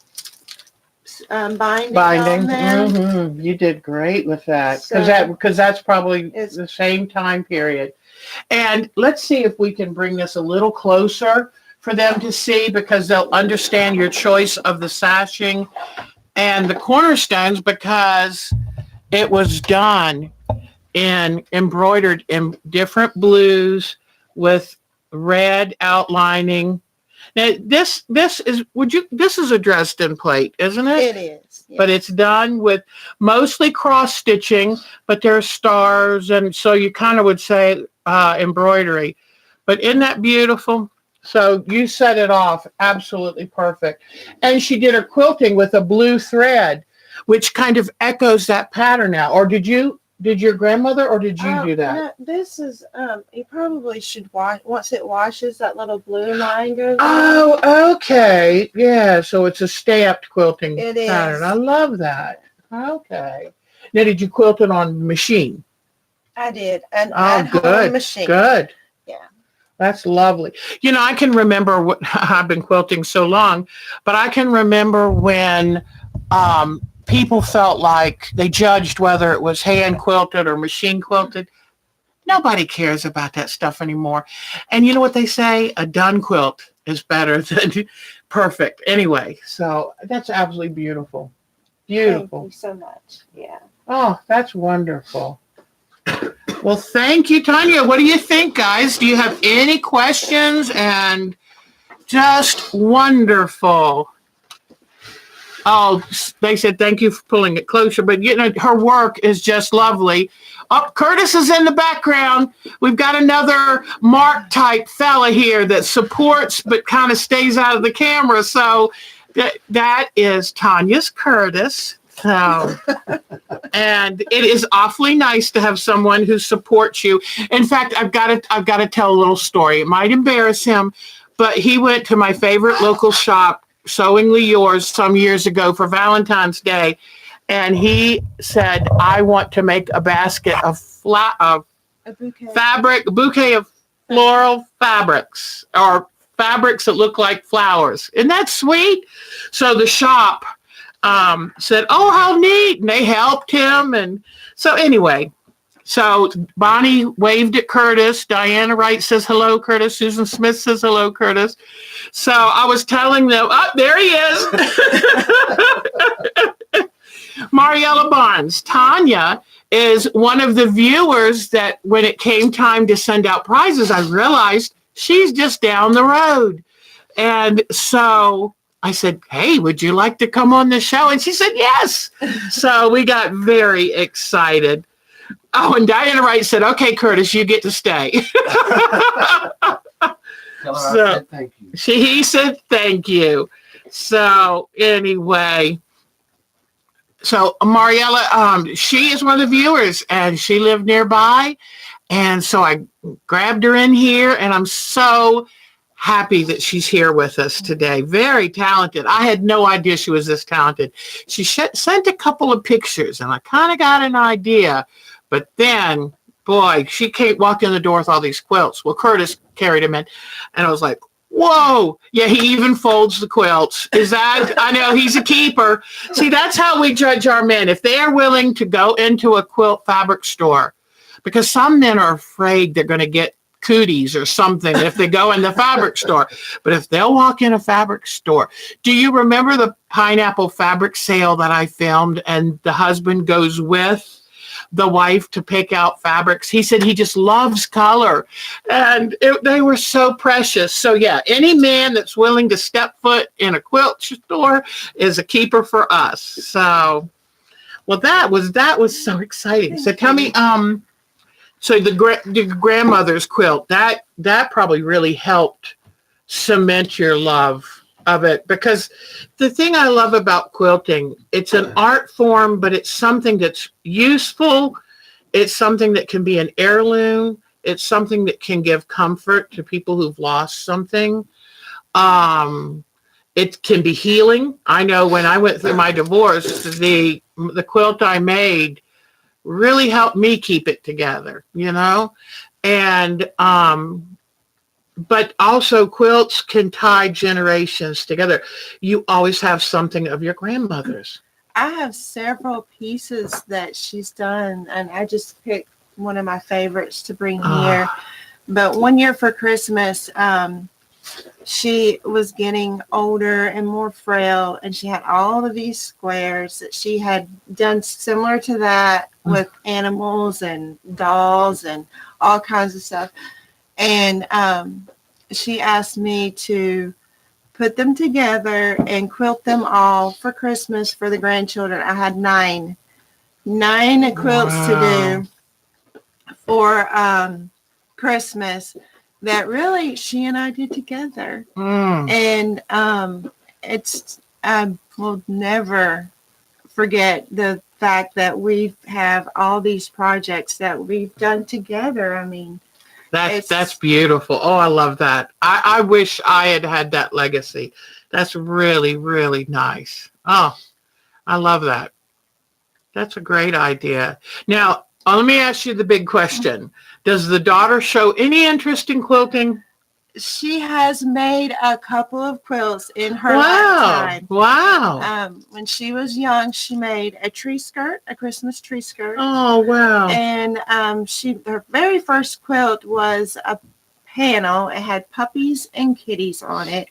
binding binding. on them. You did great with that So because that's probably it's the same time period. And let's see if we can bring this a little closer for them to see because they'll understand your choice of the sashing and the cornerstones because it was done in embroidered in different blues with red outlining. Now this is this is a Dresden plate, isn't it? it is. But Yes. it's done with mostly cross stitching, but there's stars, and so you kind of would say embroidery. But isn't that beautiful? So you set it off absolutely perfect. And she did her quilting with a blue thread, which kind of echoes that pattern now. Or did your grandmother or did you do that? No, this is you probably should wash once it washes, that little blue line goes on. Oh, okay. Yeah, so it's a stamped quilting It pattern. is. I love that. Okay. Now, did you quilt it on machine? I did an Oh, at-home good. machine. Good. Yeah. That's lovely. You know, I can remember what I've been quilting so long, but I can remember when people felt like they judged whether it was hand quilted or machine quilted. Nobody cares about that stuff anymore. And you know what they say? A done quilt is better than perfect. Anyway, so that's absolutely beautiful. Beautiful. Thank you so much. Yeah. Oh, that's wonderful. Well, thank you, Tanya. What do you think, guys? Do you have any questions? And just wonderful. Oh, they said thank you for pulling it closer, but you know, her work is just lovely. Oh, Curtis is in the background. We've got another Mark type fella here that supports but kind of stays out of the camera. So that is Tanya's Curtis. So, and it is awfully nice to have someone who supports you. In fact, I've got to tell a little story. It might embarrass him, but he went to my favorite local shop, Sewingly Yours, some years ago for Valentine's Day, and he said, "I want to make a basket of A bouquet. fabric, a bouquet of floral fabrics or fabrics that look like flowers." Isn't that sweet? So the shop said, "Oh, how neat!" and they helped him. And so anyway, so Bonnie waved at Curtis. Diana Wright says hello, Curtis. Susan Smith says hello, Curtis. So I was telling them, oh, there he is. Mariella Barnes. Tanya is one of the viewers that when it came time to send out prizes, I realized she's just down the road. And so I said, "Hey, would you like to come on the show?" And she said, yes. So we got very excited. Oh, and Diana Wright said, "Okay, Curtis, you get to stay." Tell her So- I said thank you. He said, "Thank you." So anyway, so Mariella, she is one of the viewers and she lived nearby. And so I grabbed her in here and I'm so happy that she's here with us today. Very talented. I had no idea she was this talented. She sent a couple of pictures and I kind of got an idea, but then boy, she walked in the door with all these quilts. Well, Curtis carried them in and I was like, whoa. Yeah, he even folds the quilts. Is that, I know he's a keeper. See, that's how we judge our men. If they are willing to go into a quilt fabric store, because some men are afraid they're going to get cooties or something if they go in the fabric store. But if they'll walk in a fabric store, do you remember the pineapple fabric sale that I filmed and the husband goes with the wife to pick out fabrics? He said he just loves color and they were so precious. So yeah, any man that's willing to step foot in a quilt store is a keeper for us. So, well, that was so exciting. So tell me, so the grandmother's quilt, that probably really helped cement your love of it, because the thing I love about quilting, it's an art form, but it's something that's useful. It's something that can be an heirloom. It's something that can give comfort to people who've lost something. It can be healing. I know when I went through my divorce, the quilt I made really helped me keep it together, you know? And, but also quilts can tie generations together. You always have something of your grandmother's. I have several pieces that she's done, and I just picked one of my favorites to bring here. But one year for Christmas, she was getting older and more frail, and she had all of these squares that she had done similar to that with animals and dolls and all kinds of stuff. And she asked me to put them together and quilt them all for Christmas for the grandchildren. I had nine quilts to do for Christmas that really she and I did together. And I will never forget the fact that we have all these projects that we've done together. I mean, that's beautiful. Oh, I love that. I wish I had that legacy. That's really, really nice. Oh, I love that. That's a great idea. Now, let me ask you the big question. Does the daughter show any interest in quilting? She has made a couple of quilts in her lifetime. Wow. When she was young, she made a Christmas tree skirt. Oh, wow. And her very first quilt was a panel. It had puppies and kitties on it.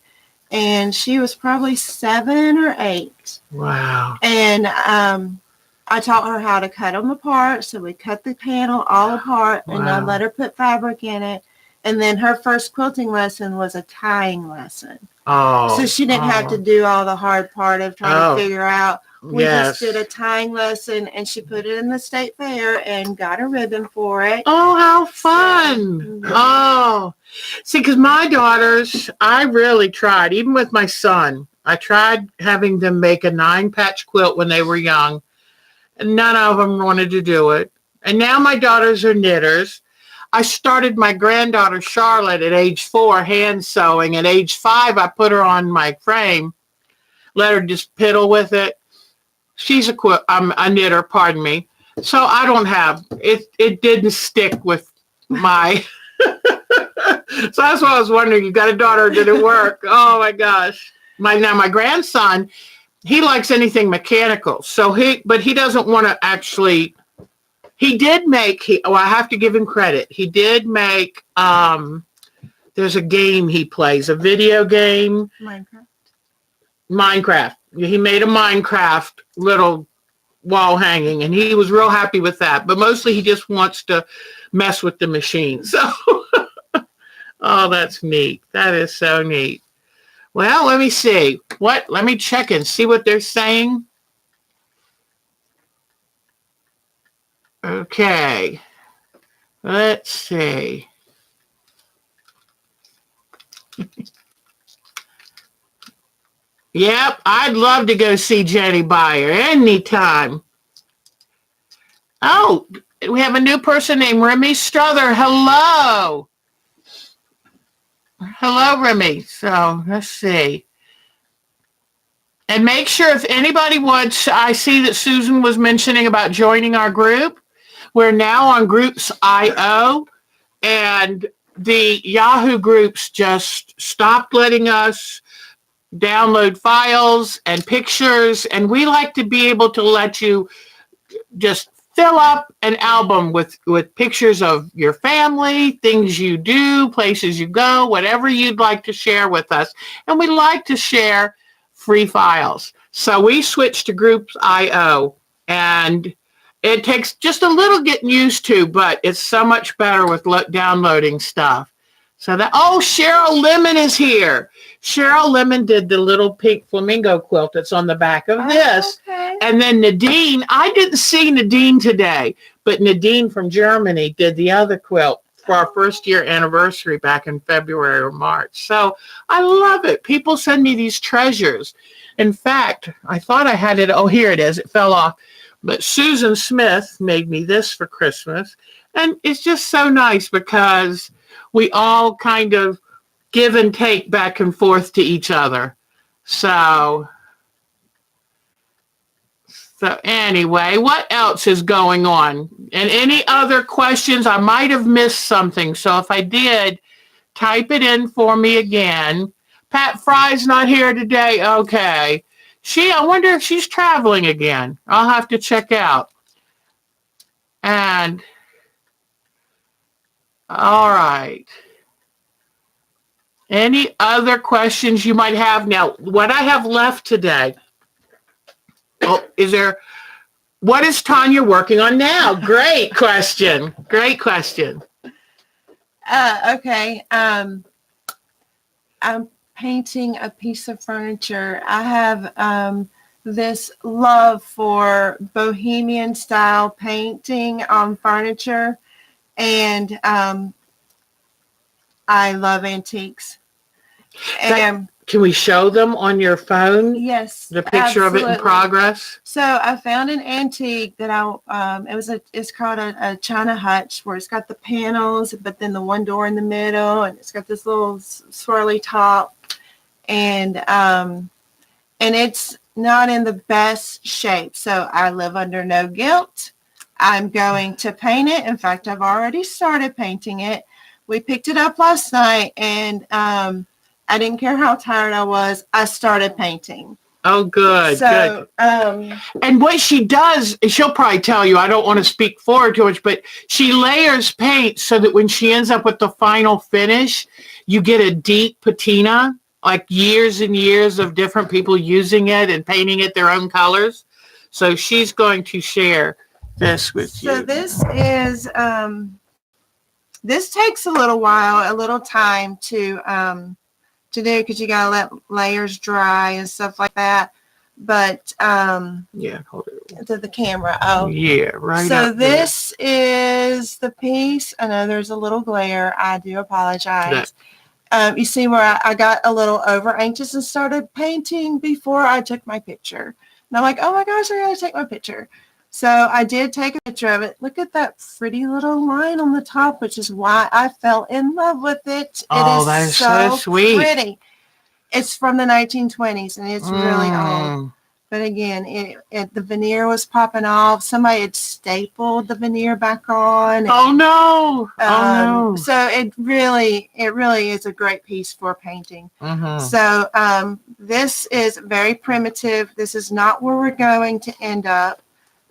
And she was probably 7 or 8. Wow. And I taught her how to cut them apart. So we cut the panel all apart, and I let her put fabric in it. And then her first quilting lesson was a tying lesson. Oh. So she didn't have to do all the hard part of trying to figure out. We just did a tying lesson, and she put it in the state fair and got a ribbon for it. Oh, how fun. Oh. See, because my daughters, I really tried, even with my son, I tried having them make a 9-patch quilt when they were young. And none of them wanted to do it. And now my daughters are knitters. I started my granddaughter Charlotte at age 4 hand sewing. At age 5, I put her on my frame, let her just piddle with it. She's a knitter, pardon me. So I don't have it. It didn't stick with my. So that's why I was wondering. You got a daughter? Did it work? Oh my gosh! My grandson, he likes anything mechanical. So he doesn't want to actually. He did make, I have to give him credit. He did make, there's a game he plays, a video game. Minecraft. He made a Minecraft little wall hanging, and he was real happy with that. But mostly he just wants to mess with the machine. So, oh, that's neat. That is so neat. Well, let me see. Let me check and see what they're saying. Okay, let's see. Yep, I'd love to go see Jenny Beyer anytime. Oh, we have a new person named Remy Strother. Hello. Hello, Remy. So let's see. And make sure if anybody wants, I see that Susan was mentioning about joining our group. We're now on Groups.io, and the Yahoo groups just stopped letting us download files and pictures, and we like to be able to let you just fill up an album with pictures of your family, things you do, places you go, whatever you'd like to share with us. And we like to share free files. So we switched to Groups.io, and it takes just a little getting used to, but it's so much better with downloading stuff. So Cheryl Lemon is here. Cheryl Lemon did the little pink flamingo quilt that's on the back of this. Okay. And then Nadine, I didn't see Nadine today, but Nadine from Germany did the other quilt for our first year anniversary back in February or March. So I love it. People send me these treasures. In fact, I thought I had it. Oh, here it is. It fell off. But Susan Smith made me this for Christmas. And it's just so nice because we all kind of give and take back and forth to each other. So So anyway, what else is going on? And any other questions? I might have missed something. So if I did, type it in for me again. Pat Fry's not here today. Okay. I wonder if she's traveling again. I'll have to check out. And all right. Any other questions you might have? Now, what I have left today, what is Tanya working on now? Great question. Great question. Okay. I'm painting a piece of furniture. I have this love for bohemian style painting on furniture, and I love antiques. And can we show them on your phone? Yes, the picture absolutely. Of it in progress. So I found an antique that it's called a China hutch, where it's got the panels, but then the one door in the middle, and it's got this little swirly top, and it's not in the best shape. So I live under no guilt. I'm going to paint it. In fact, I've already started painting it. We picked it up last night, and I didn't care how tired I was. I started painting. Oh, good. So, good. And what she does, she'll probably tell you, I don't want to speak for her too much, but she layers paint so that when she ends up with the final finish, you get a deep patina, like years and years of different people using it and painting it their own colors. So she's going to share this with you. So this is, this takes a little while, a little time to do, because you gotta let layers dry and stuff like that. But yeah, hold it to the camera. Oh, yeah, right. So this is the piece. I know there's a little glare. I do apologize. You see where I got a little over anxious and started painting before I took my picture. And I'm like, oh my gosh, I gotta take my picture. So I did take a picture of it. Look at that pretty little line on the top, which is why I fell in love with it. Oh, that is so sweet. Pretty. It's from the 1920s, and it's really old. But again, the veneer was popping off. Somebody had stapled the veneer back on. Oh no! Oh no! So it really is a great piece for painting. Mm-hmm. So this is very primitive. This is not where we're going to end up.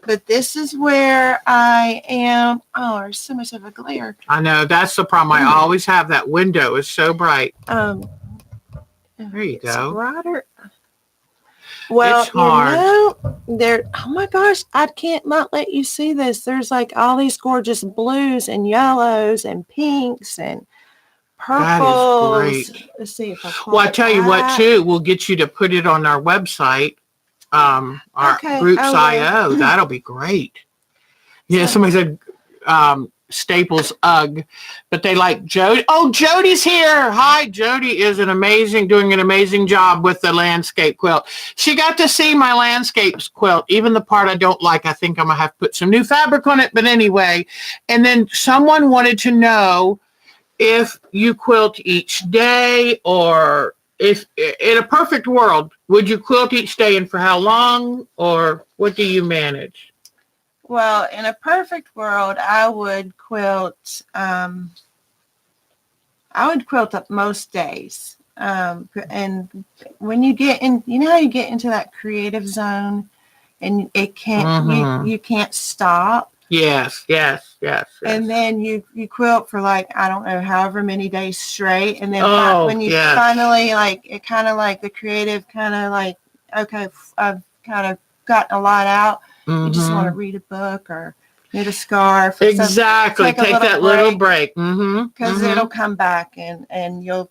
But this is where I am. Oh, there's so much of a glare. I know. That's the problem. I always have that window. It's so bright. There you go. Brighter. Well, it's hard. Oh my gosh, I can't not let you see this. There's like all these gorgeous blues and yellows and pinks and purples. That is great. Let's see if I tell you what, too. We'll get you to put it on our website. Our Groups.io. That'll be great. Yeah, somebody said Staples UGG, but they like Jody. Oh, Jody's here. Hi, Jody is doing an amazing job with the landscape quilt. She got to see my landscape quilt, even the part I don't like. I think I'm gonna have to put some new fabric on it, but anyway. And then someone wanted to know if you quilt each day, or if in a perfect world, would you quilt each day, and for how long, or what do you manage? Well, in a perfect world, I would quilt up most days. And when you get in, you know how you get into that creative zone and it can't, you can't stop. Yes. And then you quilt for like, I don't know, however many days straight. And then when you finally it kind of like the creative kind of like, okay, I've kind of gotten a lot out. You just want to read a book or knit a scarf. Exactly. Take that little break. Because it'll come back and you'll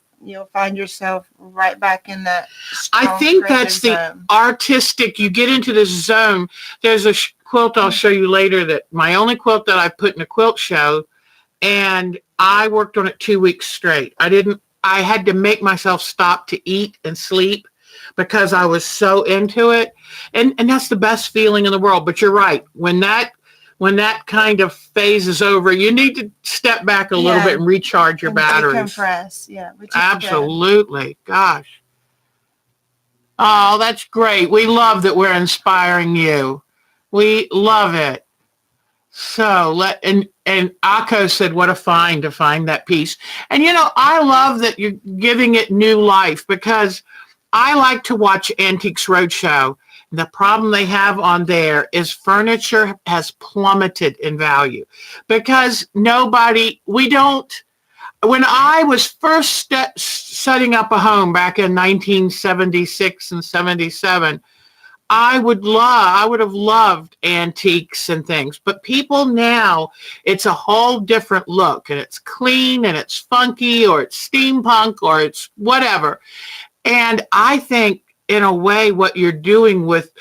find yourself right back in that. I think that's the artistic. You get into this zone. There's a quilt I'll show you later, that my only quilt that I put in a quilt show, and I worked on it 2 weeks straight. I had to make myself stop to eat and sleep because I was so into it. And that's the best feeling in the world. But you're right. When that kind of phase is over, you need to step back a little bit and recharge your batteries. Decompress, yeah. Absolutely. Gosh. Oh, that's great. We love that we're inspiring you. We love it. So and Akko said, "What a find to find that piece." And I love that you're giving it new life because I like to watch Antiques Roadshow. The problem they have on there is furniture has plummeted in value because we don't. When I was first setting up a home back in 1976 and 77, I would have loved antiques and things, but people now, it's a whole different look and it's clean and it's funky or it's steampunk or it's whatever. And I think in a way, what you're doing with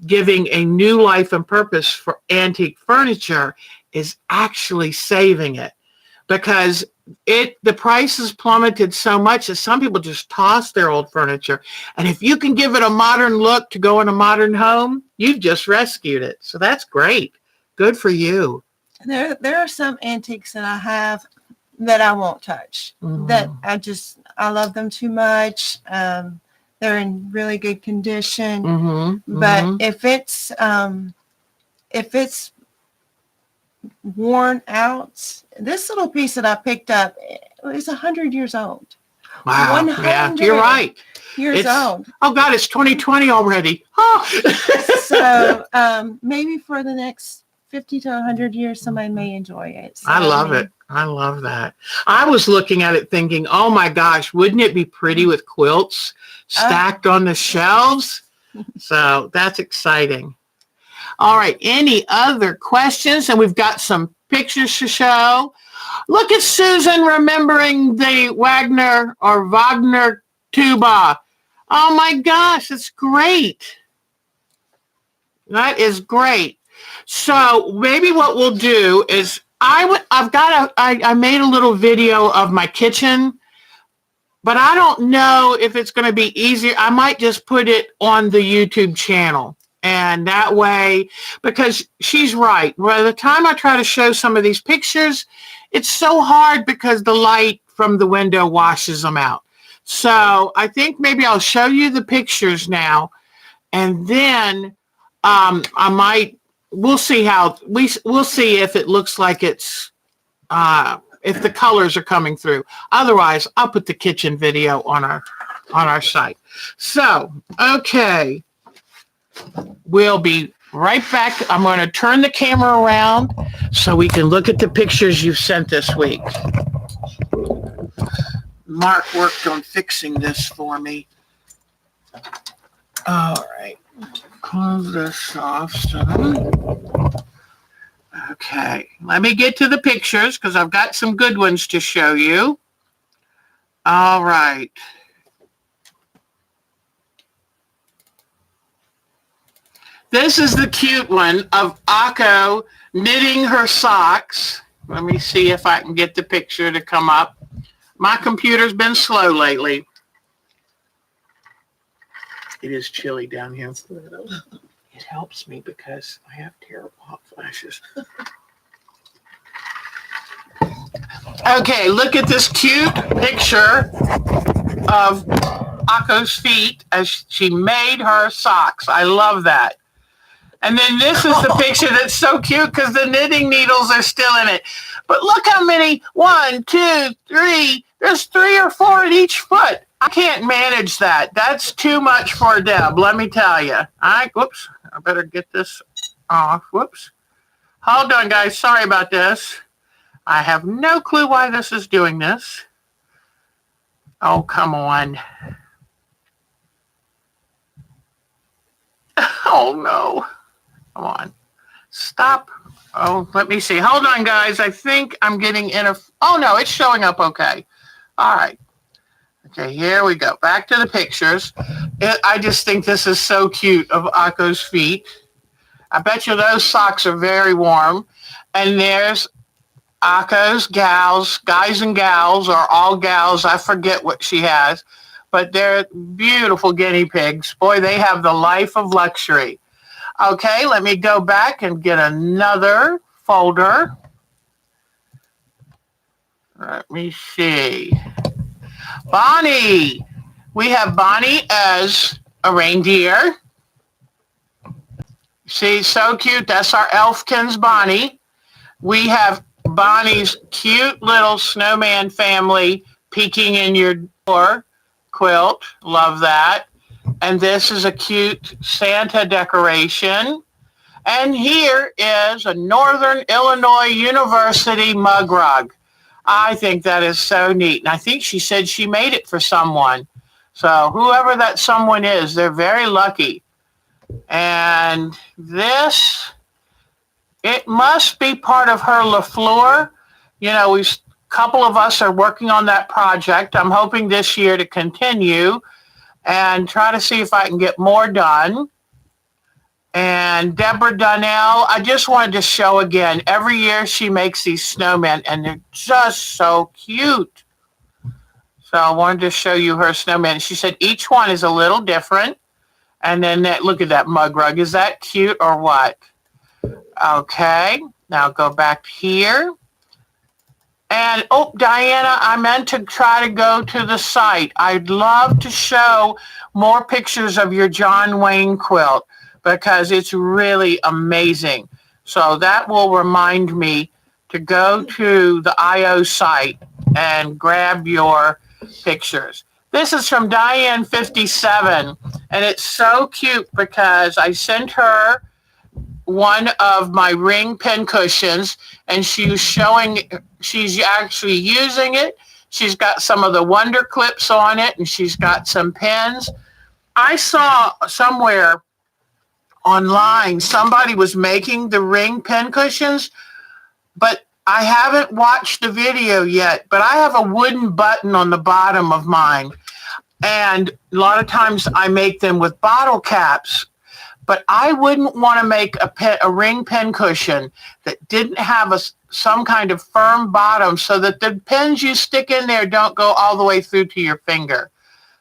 giving a new life and purpose for antique furniture is actually saving it because the price has plummeted so much that some people just toss their old furniture. And if you can give it a modern look to go in a modern home, you've just rescued it. So that's great. Good for you. There are some antiques that I have that I won't touch. Mm-hmm. That I love them too much. They're in really good condition. Mm-hmm. But mm-hmm. If it's worn out, this little piece that I picked up is 100 years old. Wow. 100 yeah, you're right. Years old. Oh God, it's 2020 already. Oh. So maybe for the next 50 to 100 years, somebody may enjoy it. So, I love it. I love that. I was looking at it thinking, oh my gosh, wouldn't it be pretty with quilts stacked on the shelves? So that's exciting. All right. Any other questions? And we've got some pictures to show. Look at Susan remembering the Wagner tuba. Oh my gosh, that's great. That is great. So maybe what we'll do is I made a little video of my kitchen, but I don't know if it's going to be easier. I might just put it on the YouTube channel. And that way, because she's right. By the time I try to show some of these pictures, it's so hard because the light from the window washes them out. So I think maybe I'll show you the pictures now. And then we'll see we'll see if it looks like it's, if the colors are coming through. Otherwise, I'll put the kitchen video on our site. So, okay. We'll be right back. I'm going to turn the camera around so we can look at the pictures you've sent this week. Mark worked on fixing this for me. All right. Close this off. Okay. Let me get to the pictures because I've got some good ones to show you. All right. This is the cute one of Akko knitting her socks. Let me see if I can get the picture to come up. My computer's been slow lately. It is chilly down here. It helps me because I have terrible hot flashes. Okay, look at this cute picture of Akko's feet as she made her socks. I love that. And then this is the picture that's so cute because the knitting needles are still in it. But look how many, 1, 2, 3, there's 3 or 4 at each foot. I can't manage that. That's too much for Deb, let me tell you. All right, whoops, I better get this off. Whoops. Hold on, guys, sorry about this. I have no clue why this is doing this. Oh, come on. Oh, no. Come on. Stop. Oh, let me see. Hold on, guys. I think I'm getting in a... Oh, no, it's showing up okay. All right. Okay, here we go. Back to the pictures. I just think this is so cute of Akko's feet. I bet you those socks are very warm. And there's Akko's gals, guys and gals, or all gals. I forget what she has. But they're beautiful guinea pigs. Boy, they have the life of luxury. Okay, let me go back and get another folder. Let me see. Bonnie. We have Bonnie as a reindeer. See, so cute. That's our Elfkins Bonnie. We have Bonnie's cute little snowman family peeking in your door quilt. Love that. And this is a cute Santa decoration. And here is a Northern Illinois University mug rug. I think that is so neat. And I think she said she made it for someone. So whoever that someone is, they're very lucky. And this, it must be part of her LaFleur. You know, a couple of us are working on that project. I'm hoping this year to continue and try to see if I can get more done. And Deborah Donnell, I just wanted to show again, every year she makes these snowmen and they're just so cute. So I wanted to show you her snowman. She said each one is a little different. And then look at that mug rug. Is that cute or what? Okay, now go back here. And, oh, Diana, I meant to try to go to the site. I'd love to show more pictures of your John Wayne quilt because it's really amazing. So that will remind me to go to the IO site and grab your pictures. This is from Diane 57, and it's so cute because I sent her one of my ring pin cushions, and she's actually using it. She's got some of the Wonder Clips on it, and she's got some pins. I saw somewhere online somebody was making the ring pin cushions, but I haven't watched the video yet, but I have a wooden button on the bottom of mine. And a lot of times I make them with bottle caps, but I wouldn't want to make a ring pin cushion that didn't have some kind of firm bottom so that the pins you stick in there don't go all the way through to your finger.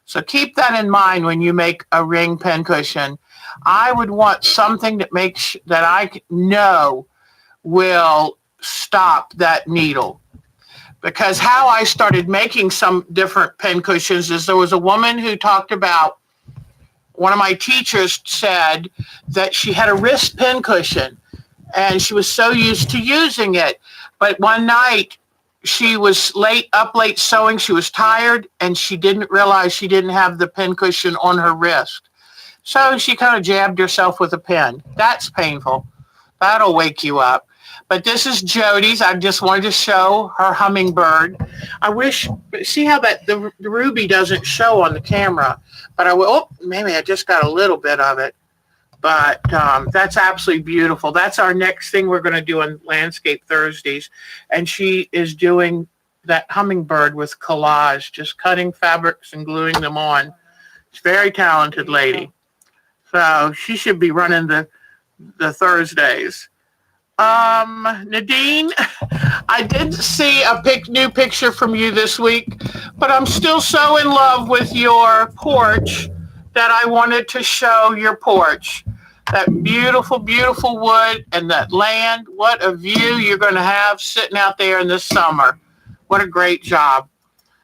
So keep that in mind when you make a ring pin cushion. I would want something that I know will stop that needle. Because how I started making some different pin cushions is there was a woman who talked about, one of my teachers said that she had a wrist pin cushion and she was so used to using it. But one night she was up late sewing, she was tired, and she didn't realize she didn't have the pin cushion on her wrist. So she kind of jabbed herself with a pin. That's painful. That'll wake you up. But this is Jody's. I just wanted to show her hummingbird. I wish, see how the ruby doesn't show on the camera. But maybe I just got a little bit of it. But that's absolutely beautiful. That's our next thing we're going to do on Landscape Thursdays. And she is doing that hummingbird with collage, just cutting fabrics and gluing them on. She's a very talented lady. So she should be running the Thursdays. Nadine, I did see a new picture from you this week, but I'm still so in love with your porch that I wanted to show your porch. That beautiful, beautiful wood and that land. What a view you're going to have sitting out there in the summer. What a great job.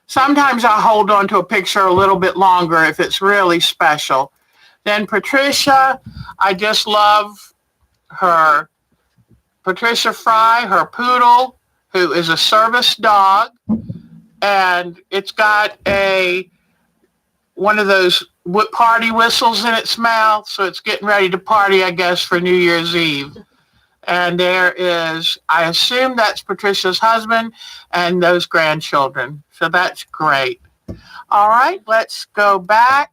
Sometimes I'll hold on to a picture a little bit longer if it's really special. Then Patricia, I just love her. Patricia Fry, her poodle, who is a service dog, and it's got one of those party whistles in its mouth, so it's getting ready to party, I guess, for New Year's Eve. And there is, I assume that's Patricia's husband and those grandchildren. So that's great. All right, let's go back.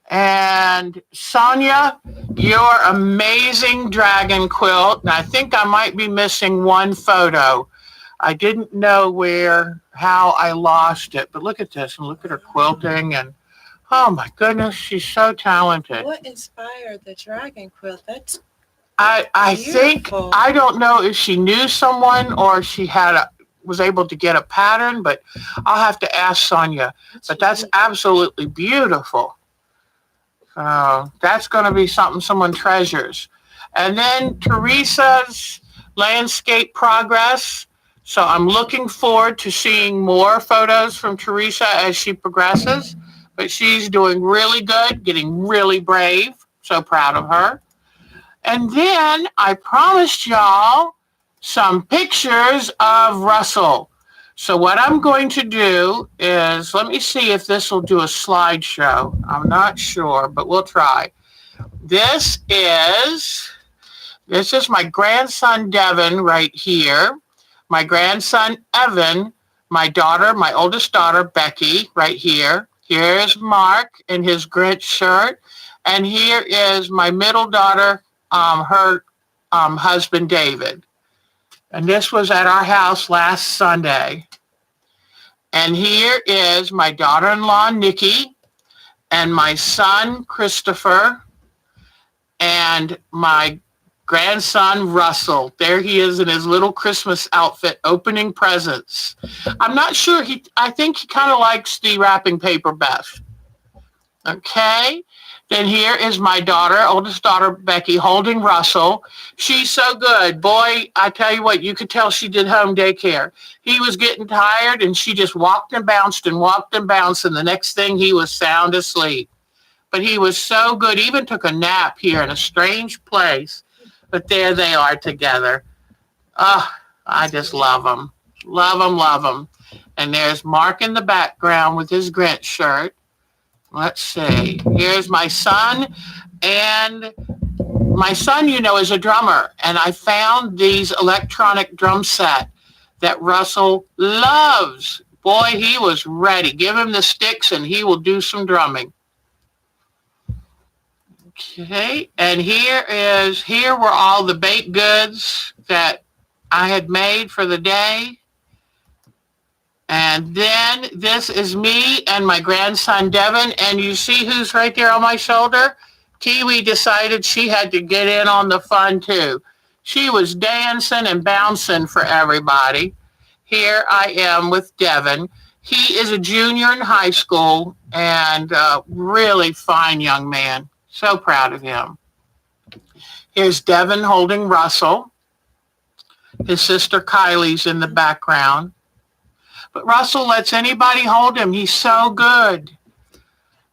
And Sonia, your amazing dragon quilt. And I think I might be missing one photo. I didn't know how I lost it, but look at this and look at her quilting and oh my goodness, she's so talented. What inspired the dragon quilt? That's I think, I don't know if she knew someone or she was able to get a pattern, but I'll have to ask Sonia. But that's absolutely beautiful. That's going to be something someone treasures. And then Teresa's landscape progress. So I'm looking forward to seeing more photos from Teresa as she progresses. but she's doing really good, getting really brave. So proud of her. And then I promised y'all some pictures of Russell. So what I'm going to do is, let me see if this will do a slideshow. I'm not sure, but we'll try. This is my grandson Devin right here, my grandson Evan, my daughter, my oldest daughter Becky right here. Here's Mark in his Grinch shirt, and here is my middle daughter, her husband David. And this was at our house last Sunday. And here is my daughter-in-law Nikki, and my son Christopher, and my grandson Russell. There he is in his little Christmas outfit opening presents. I'm not sure, I think he kind of likes the wrapping paper best. Okay, then here is my daughter, oldest daughter Becky, holding Russell. She's so good. Boy, I tell you what, you could tell she did home daycare. He was getting tired and she just walked and bounced and walked and bounced, and the next thing he was sound asleep. But he was so good, even took a nap here in a strange place. But there they are together. Oh, I just love them. Love them, love them. And there's Mark in the background with his Grinch shirt. Let's see. Here's my son. And my son, you know, is a drummer. And I found these electronic drum set that Russell loves. Boy, he was ready. Give him the sticks and he will do some drumming. Okay, and here were all the baked goods that I had made for the day. And then this is me and my grandson Devin, and you see who's right there on my shoulder? Kiwi decided she had to get in on the fun too. She was dancing and bouncing for everybody. Here I am with Devin. He is a junior in high school and a really fine young man. So proud of him. Here's Devin holding Russell. His sister Kylie's in the background. But Russell lets anybody hold him. He's so good.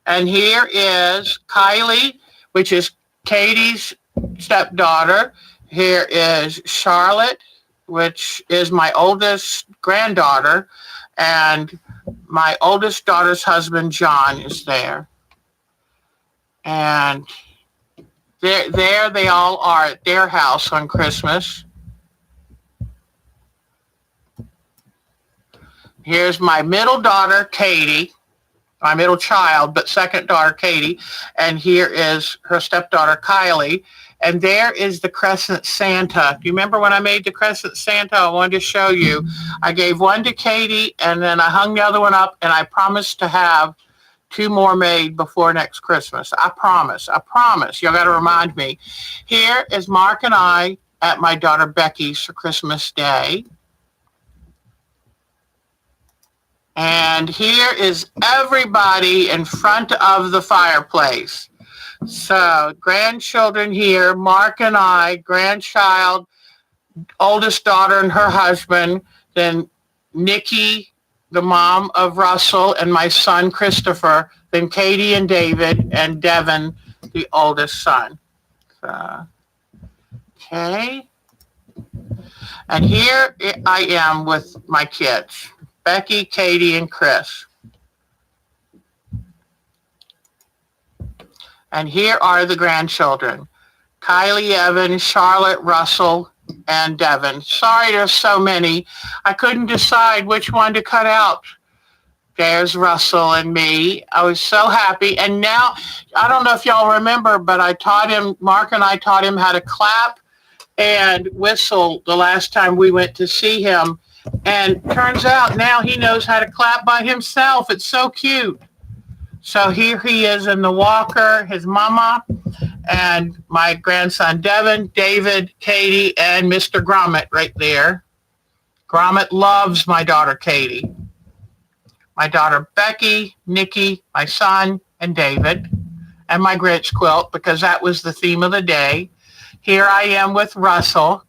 And here is Kylie, which is Katie's stepdaughter. Here is Charlotte, which is my oldest granddaughter. And my oldest daughter's husband, John, is there. And there they all are at their house on Christmas. Here's my middle daughter, Katie, my middle child, but second daughter, Katie. And here is her stepdaughter, Kylie. And there is the Crescent Santa. Do you remember when I made the Crescent Santa? I wanted to show you. I gave one to Katie, and then I hung the other one up, and I promised to have 2 more made before next Christmas. I promise. Y'all got to remind me. Here is Mark and I at my daughter Becky's for Christmas Day. And here is everybody in front of the fireplace. So grandchildren here, Mark and I, grandchild, oldest daughter and her husband, then Nikki, the mom of Russell, and my son Christopher, then Katie and David, and Devin, the oldest son. Okay. And here I am with my kids, Becky, Katie, and Chris. And here are the grandchildren, Kylie, Evan, Charlotte, Russell, and Devin. Sorry there's so many. I couldn't decide which one to cut out. There's Russell and me. I was so happy. And now, I don't know if y'all remember, but Mark and I taught him how to clap and whistle the last time we went to see him. And turns out now he knows how to clap by himself. It's so cute. So here he is in the walker, his mama, and my grandson Devin, David, Katie, and Mr. Gromit right there. Gromit loves my daughter Katie. My daughter Becky, Nikki, my son, and David, and my Grinch quilt, because that was the theme of the day. Here I am with Russell.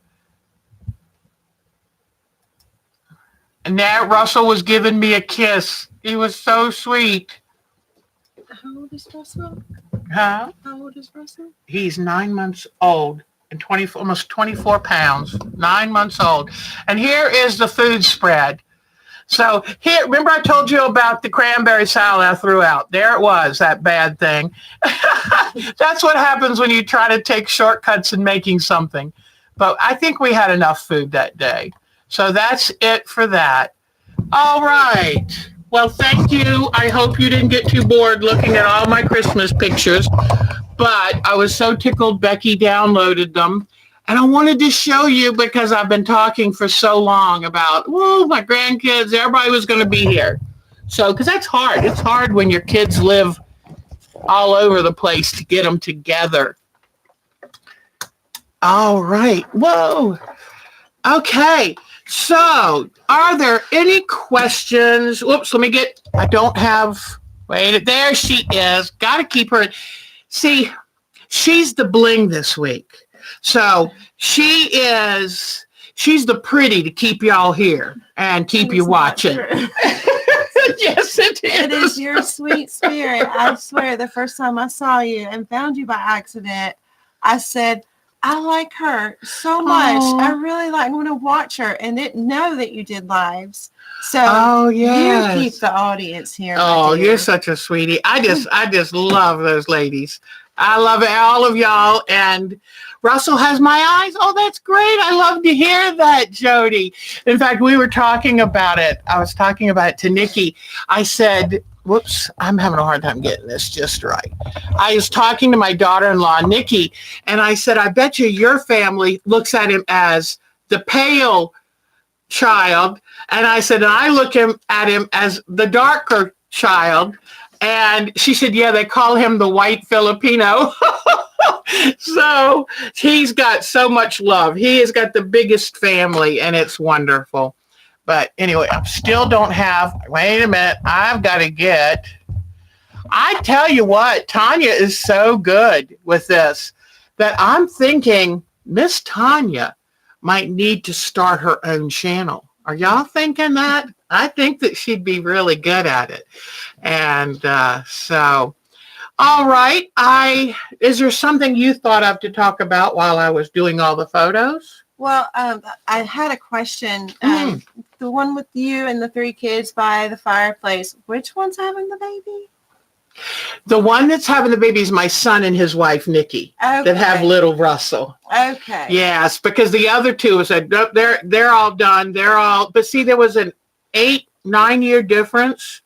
And now Russell was giving me a kiss. He was so sweet. How old is Russell? Huh? How old is Russell? He's 9 months old and almost 24 pounds. 9 months old. And here is the food spread. So here, remember I told you about the cranberry salad I threw out? There it was, that bad thing. That's what happens when you try to take shortcuts in making something. But I think we had enough food that day. So that's it for that. All right. Well, thank you. I hope you didn't get too bored looking at all my Christmas pictures. But I was so tickled Becky downloaded them. And I wanted to show you because I've been talking for so long about, my grandkids, everybody was going to be here. So, because that's hard. It's hard when your kids live all over the place to get them together. All right. Whoa. Okay. So, are there any questions? Whoops, I don't have, wait, there she is. Got to keep her. See, she's the bling this week. So she's the pretty to keep y'all here and keep you watching. Yes, it is. It is your sweet spirit. I swear, the first time I saw you and found you by accident, I said, I like her so much. Aww. I really want to watch her, and didn't know that you did lives. So yes. You keep the audience here. Oh, you're such a sweetie. I just love those ladies. I love it, all of y'all. And Russell has my eyes. Oh, that's great. I love to hear that, Jody. In fact, we were talking about it. I was talking about it to Nikki. I said, whoops, I'm having a hard time getting this just right. I was talking to my daughter-in-law, Nikki, and I said, I bet you your family looks at him as the pale child. And I said, and I look at him as the darker child. And she said, yeah, they call him the white Filipino. So he's got so much love. He has got the biggest family, and it's wonderful. But anyway, I still don't have, wait a minute, I've got to get, I tell you what, Tanya is so good with this that I'm thinking Miss Tanya might need to start her own channel. Are y'all thinking that? I think that she'd be really good at it. And so, all right. Is there something you thought of to talk about while I was doing all the photos? Well, I had a question. The one with you and the 3 kids by the fireplace, which one's having the baby? The one that's having the baby is my son and his wife, Nikki, that have little Russell. Okay. Yes, because the other 2 said, nope, they're all done. But see, there was an 8-9 year difference.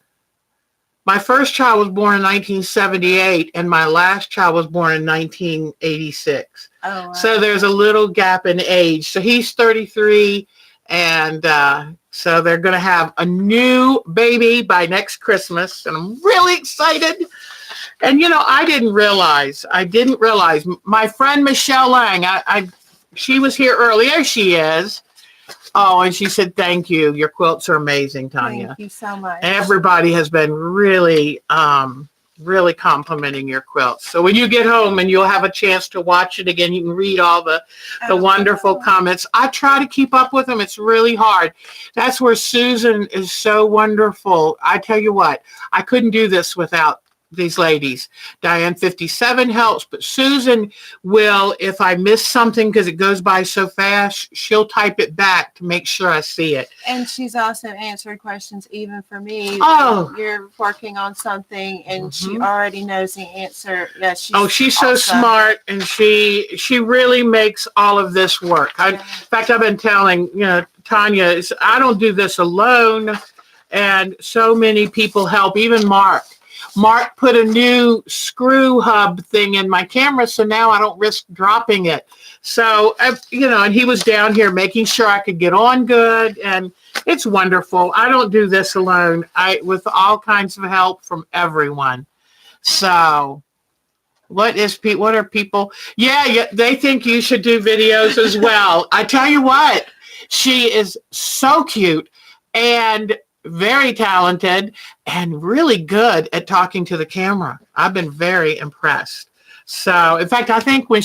My first child was born in 1978, and my last child was born in 1986. Oh, wow. So there's a little gap in age. So he's 33, and so they're going to have a new baby by next Christmas, and I'm really excited. And, I didn't realize. My friend Michelle Lang, she was here earlier. She is. Oh, and she said, thank you. Your quilts are amazing, Tanya. Thank you so much. Everybody has been really, really complimenting your quilts. So when you get home and you'll have a chance to watch it again, you can read all the wonderful comments. I try to keep up with them. It's really hard. That's where Susan is so wonderful. I tell you what, I couldn't do this without these ladies. Diane 57 helps, but Susan will, if I miss something because it goes by so fast, she'll type it back to make sure I see it. And she's also answered questions even for me. Oh, you're working on something and she already knows the answer. Yeah, she's so awesome. Smart, and she really makes all of this work. In fact, I've been telling Tanya, I don't do this alone, and so many people help. Even Mark put a new screw hub thing in my camera, so now I don't risk dropping it. So, and he was down here making sure I could get on good, and it's wonderful. I don't do this alone. With all kinds of help from everyone. So, what are people? Yeah, they think you should do videos as well. I tell you what, she is so cute and very talented and really good at talking to the camera. I've been very impressed. So, in fact, I think when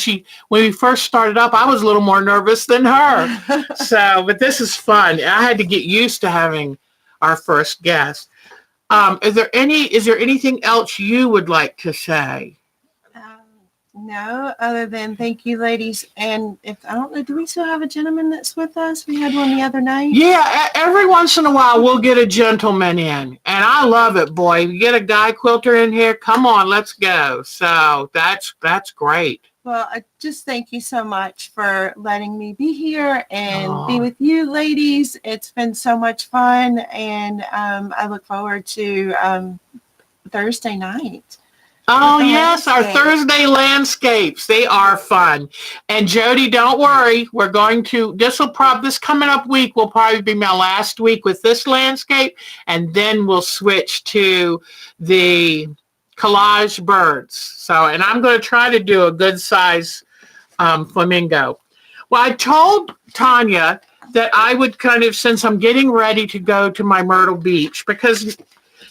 we first started up, I was a little more nervous than her. So, but this is fun. I had to get used to having our first guest. Is there anything else you would like to say? No, other than thank you, ladies. And if I don't know, do we still have a gentleman that's with us? We had one the other night. Yeah, every once in a while we'll get a gentleman in, and I love it, boy. You get a guy quilter in here, come on, let's go. So that's great. Well, I just thank you so much for letting me be here and be with you, ladies. It's been so much fun, and I look forward to Thursday night. Oh, yes, our Thursday landscapes. They are fun. And Jody, don't worry. We're going to, this coming up week will probably be my last week with this landscape. And then we'll switch to the collage birds. So, and I'm going to try to do a good size flamingo. Well, I told Tanya that I would kind of, since I'm getting ready to go to my Myrtle Beach, because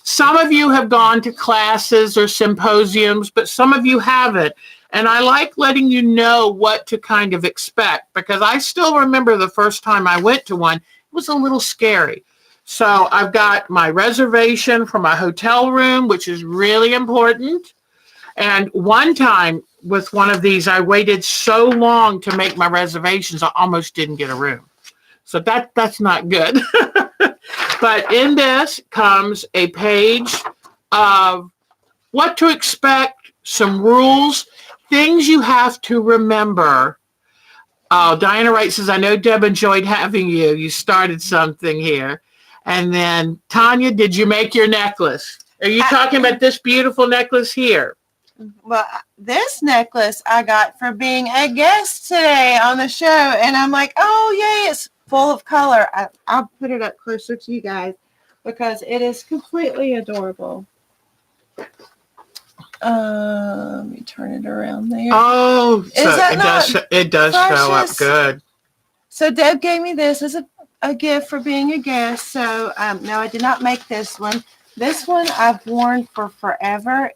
some of you have gone to classes or symposiums, but some of you haven't. And I like letting you know what to kind of expect, because I still remember the first time I went to one, it was a little scary. So I've got my reservation for my hotel room, which is really important. And one time with one of these, I waited so long to make my reservations, I almost didn't get a room. So that's not good. But in this comes a page of what to expect, some rules, things you have to remember. Diana Wright says, I know Deb enjoyed having you. You started something here. And then, Tanya, did you make your necklace? Are you talking about this beautiful necklace here? Well, this necklace I got for being a guest today on the show. And I'm like, oh, yay, it's full of color. I'll put it up closer to you guys because it is completely adorable. Let me turn it around there. Oh, so it does show up good. So Deb gave me this as a gift for being a guest. So no, I did not make this one. This one I've worn for forever.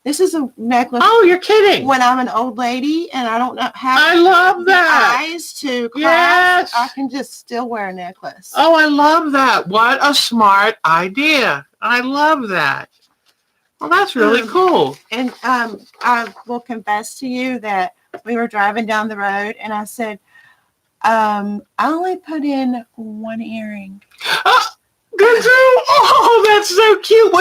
This is a necklace. Oh, you're kidding. When I'm an old lady and I don't have I love that. eyes to craft, yes. I can just still wear a necklace. Oh, I love that. What a smart idea. I love that. Well, that's really cool. And I will confess to you that we were driving down the road and I said, I only put in one earring. Good too. Oh, that's so cute.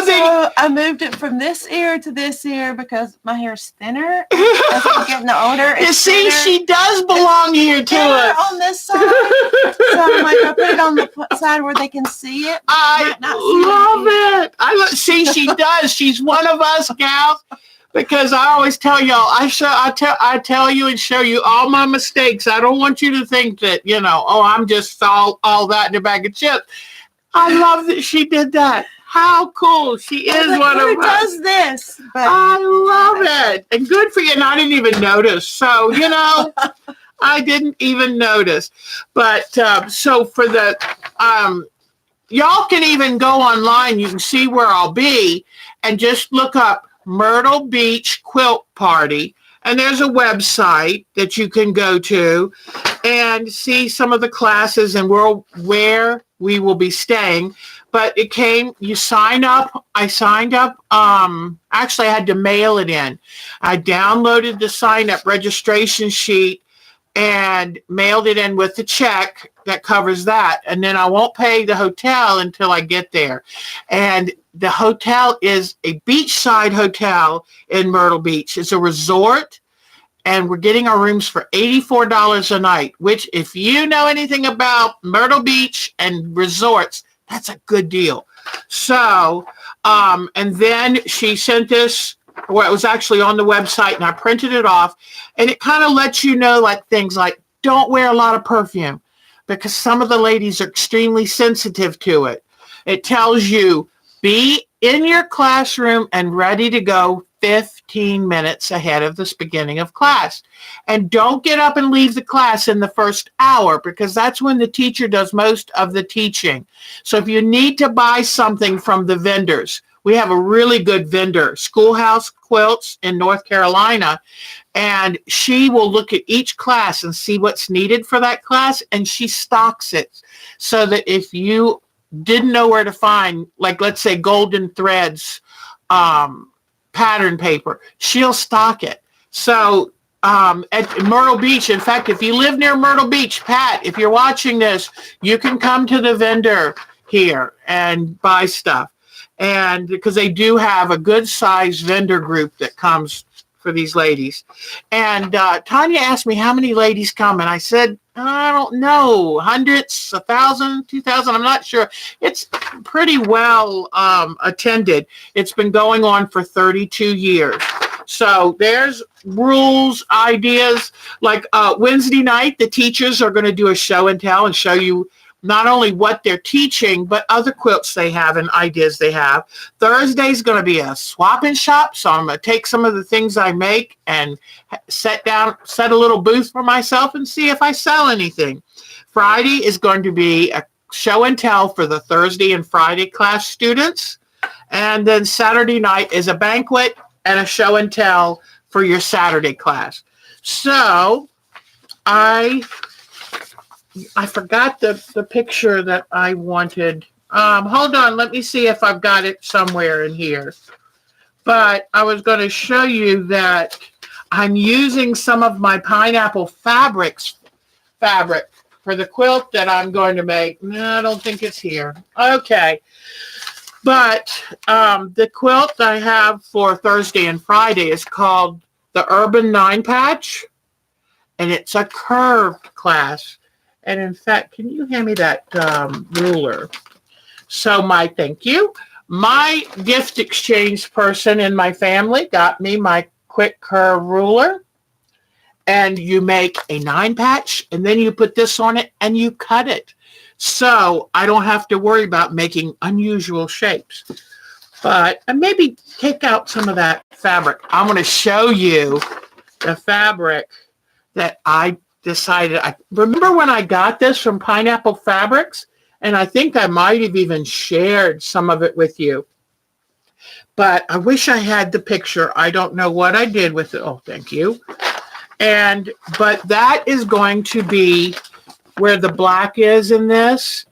I moved it from this ear to this ear because my hair's thinner. As I'm getting older, you see, she does belong here to us. On this side. So I'm like, I put it on the side where they can see it. I love it. See, she does. She's one of us gals. Because I always tell y'all, I tell you and show you all my mistakes. I don't want you to think that, I'm just all that in a bag of chips. I love that she did that. How cool. She is one of us. Who does this? But I love it. And good for you. And I didn't even notice. So, I didn't even notice. But so for the, y'all can even go online. You can see where I'll be and just look up Myrtle Beach Quilt Party. And there's a website that you can go to and see some of the classes and where we will be staying. But you sign up. I signed up. Actually, I had to mail it in. I downloaded the sign up registration sheet and mailed it in with the check that covers that. And then I won't pay the hotel until I get there. And the hotel is a beachside hotel in Myrtle Beach. It's a resort. And we're getting our rooms for $84 a night, which if you know anything about Myrtle Beach and resorts, that's a good deal. So, and then she sent this, well, it was actually on the website and I printed it off and it kind of lets you know things like don't wear a lot of perfume because some of the ladies are extremely sensitive to it. It tells you be in your classroom and ready to go 15 minutes ahead of the beginning of class. And don't get up and leave the class in the first hour because that's when the teacher does most of the teaching. So if you need to buy something from the vendors, we have a really good vendor, Schoolhouse Quilts in North Carolina, and she will look at each class and see what's needed for that class, and she stocks it so that if you didn't know where to find, like, let's say Golden Threads pattern paper, she'll stock it. So at Myrtle Beach, in fact, if you live near Myrtle Beach, Pat, if you're watching this, you can come to the vendor here and buy stuff. And because they do have a good sized vendor group that comes for these ladies. And Tanya asked me how many ladies come, and I said, I don't know, hundreds, 1,000, 2,000, I'm not sure. It's pretty well attended. It's been going on for 32 years. So there's rules, ideas, like Wednesday night, the teachers are going to do a show and tell and show you not only what they're teaching, but other quilts they have and ideas they have. Thursday's going to be a swap and shop. So I'm going to take some of the things I make and set a little booth for myself and see if I sell anything. Friday is going to be a show and tell for the Thursday and Friday class students. And then Saturday night is a banquet and a show and tell for your Saturday class. So I forgot the picture that I wanted. Hold on, let me see if I've got it somewhere in here. But I was going to show you that I'm using some of my pineapple fabric for the quilt that I'm going to make. No, I don't think it's here. Okay. But the quilt I have for Thursday and Friday is called the Urban 9 Patch, and it's a curved class. And in fact, can you hand me that ruler? So thank you. My gift exchange person in my family got me my quick curve ruler. And you make a 9 patch, and then you put this on it, and you cut it. So I don't have to worry about making unusual shapes. But maybe take out some of that fabric. I'm going to show you the fabric that I decided. I remember when I got this from Pineapple Fabrics, and I think I might have even shared some of it with you. But I wish I had the picture. I don't know what I did with it. Oh, thank you. But that is going to be where the black is in this.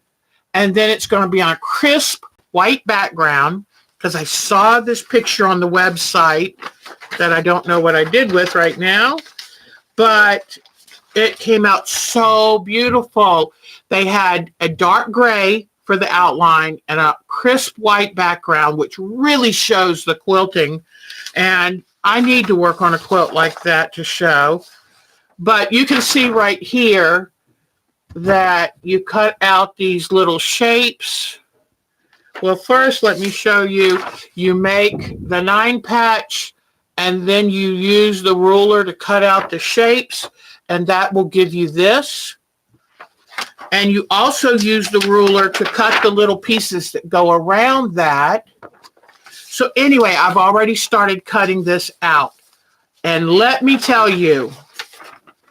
And then it's going to be on a crisp white background, because I saw this picture on the website that I don't know what I did with right now. But it came out so beautiful. They had a dark gray for the outline and a crisp white background, which really shows the quilting. And I need to work on a quilt like that to show. But you can see right here that you cut out these little shapes. Well, first, let me show you. You make the 9 patch, and then you use the ruler to cut out the shapes, and that will give you this. And you also use the ruler to cut the little pieces that go around that. So anyway, I've already started cutting this out. And let me tell you,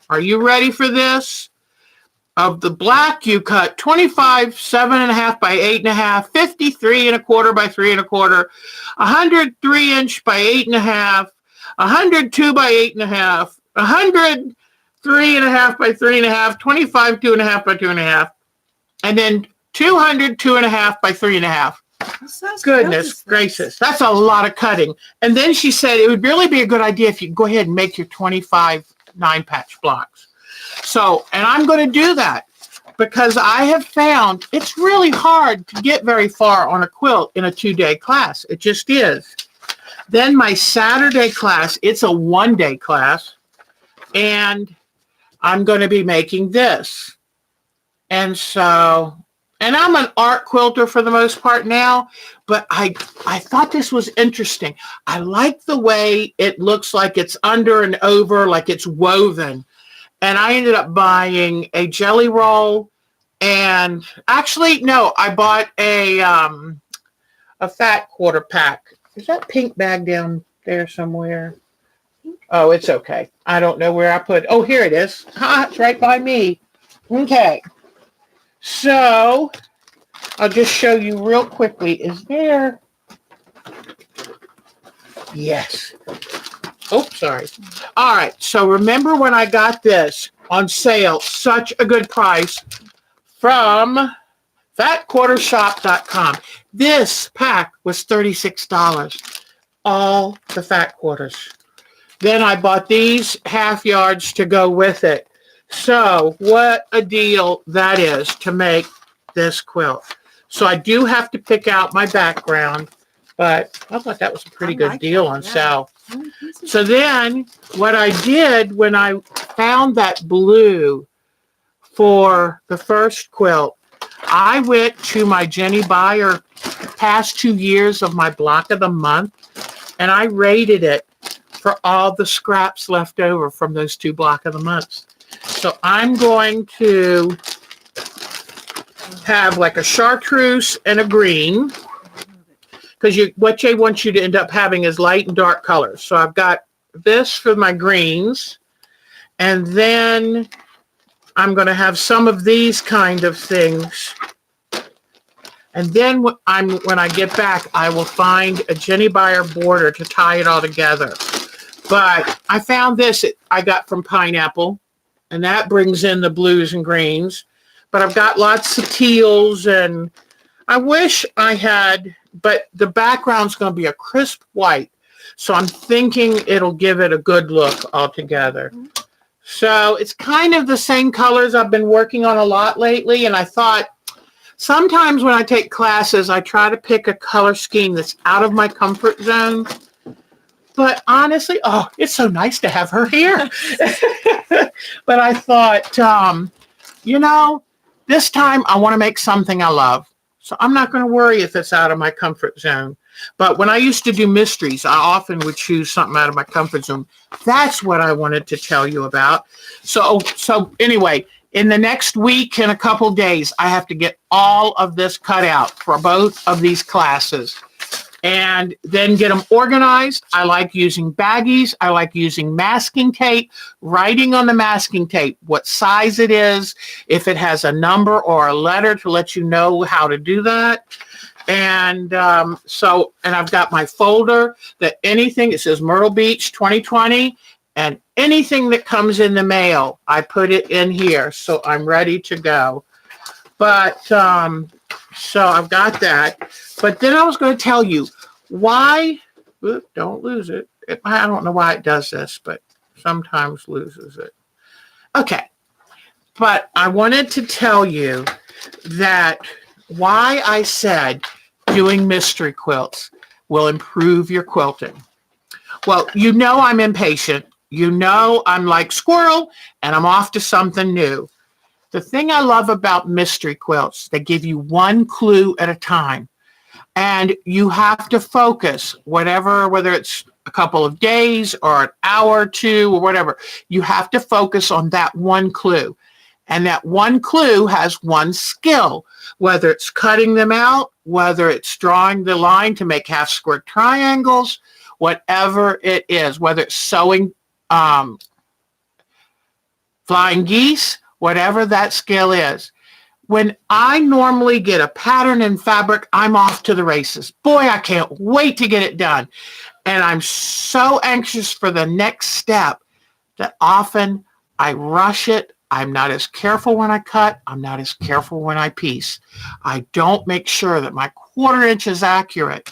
are you ready for this? Of the black, you cut 25, 7.5 by 8.5, 53 1/4 by 3 1/4, 103 inch by 8.5, 102 by 8.5, 100 3.5 by 3.5, 25 2.5 by 2.5, and then 200 2.5 by 3.5. Goodness gracious, that's a lot of cutting. And then she said it would really be a good idea if you go ahead and make your 25 9 patch blocks. So, and I'm going to do that because I have found it's really hard to get very far on a quilt in a 2-day class. It just is. Then my Saturday class, it's a 1-day class, and I'm going to be making this. And so, and I'm an art quilter for the most part now, but I thought this was interesting. I like the way it looks like it's under and over, like it's woven. And I ended up buying a jelly roll, and actually, no, I bought a fat quarter pack. Is that pink bag down there somewhere? Oh, it's okay. I don't know where I put it. Oh, here it is. It's right by me. Okay. So I'll just show you real quickly. Is there? Yes. Oh, sorry. All right. So remember when I got this on sale, such a good price from Fatquartershop.com. This pack was $36. All the fat quarters. Then I bought these half yards to go with it. So what a deal that is to make this quilt. So I do have to pick out my background, but I thought that was a pretty good deal on sale. So then what I did when I found that blue for the first quilt, I went to my Jenny Buyer past 2 years of my block of the month, and I rated it for all the scraps left over from those 2 block of the months. So I'm going to have like a chartreuse and a green, because what they want you to end up having is light and dark colors. So I've got this for my greens, and then I'm going to have some of these kind of things. And then when I get back, I will find a Jenny Buyer border to tie it all together. But I found this I got from Pineapple, and that brings in the blues and greens. But I've got lots of teals, and I wish I had, but the background's going to be a crisp white. So I'm thinking it'll give it a good look altogether. So it's kind of the same colors I've been working on a lot lately. And I thought sometimes when I take classes, I try to pick a color scheme that's out of my comfort zone. But honestly, oh, it's so nice to have her here. But I thought, this time I want to make something I love. So I'm not going to worry if it's out of my comfort zone. But when I used to do mysteries, I often would choose something out of my comfort zone. That's what I wanted to tell you about. So anyway, in the next week and a couple days, I have to get all of this cut out for both of these classes and then get them organized. I like using baggies. I like using masking tape, writing on the masking tape what size it is, if it has a number or a letter to let you know how to do that. And and I've got my folder that anything, it says Myrtle Beach 2020, and anything that comes in the mail, I put it in here. So I'm ready to go. But so I've got that. But then I was going to tell you why, don't lose it. I don't know why it does this, but sometimes loses it. Okay. But I wanted to tell you that why I said doing mystery quilts will improve your quilting. Well, I'm impatient. I'm like squirrel, and I'm off to something new. The thing I love about mystery quilts, they give you one clue at a time. And you have to focus, whether it's a couple of days or an hour or two or whatever, you have to focus on that one clue. And that one clue has one skill, whether it's cutting them out, whether it's drawing the line to make half square triangles, whatever it is, whether it's sewing flying geese, whatever that skill is. When I normally get a pattern in fabric, I'm off to the races. Boy, I can't wait to get it done. And I'm so anxious for the next step that often I rush it. I'm not as careful when I cut. I'm not as careful when I piece. I don't make sure that my 1/4 inch is accurate.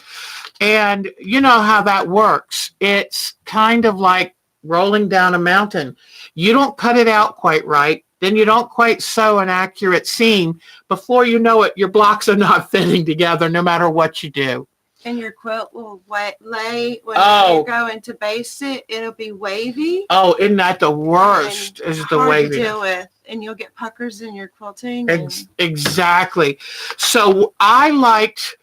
And you know how that works. It's kind of like rolling down a mountain. You don't cut it out quite right. Then you don't quite sew an accurate seam. Before you know it, your blocks are not fitting together no matter what you do. And your quilt will lay when you're going to base it. It'll be wavy. Oh, isn't that the worst? Is the wavy. Hard to deal with, and you'll get puckers in your quilting. Exactly. So I liked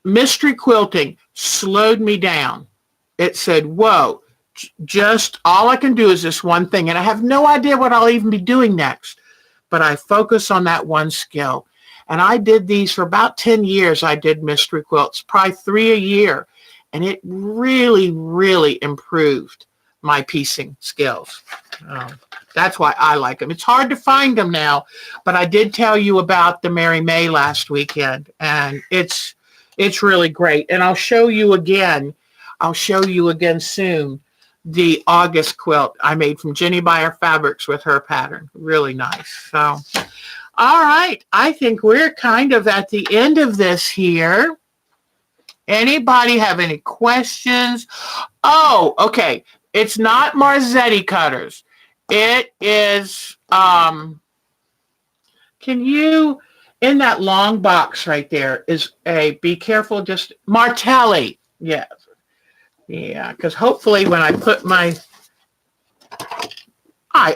mystery quilting. Slowed me down. It said, "Whoa, just all I can do is this one thing, and I have no idea what I'll even be doing next." But I focus on that one skill. And I did these for about 10 years. I did mystery quilts, probably 3 a year. And it really, really improved my piecing skills. That's why I like them. It's hard to find them now, but I did tell you about the Mary May last weekend, and it's really great. And I'll show you again soon the August quilt I made from Jenny Buyer Fabrics with her pattern. Really nice. So All right. I think we're kind of at the end of this here. Anybody have any questions? Oh, okay. It's not Marzetti cutters. It is, can you, in that long box right there is be careful, just Martelli. Yes. Yeah, because hopefully when I put I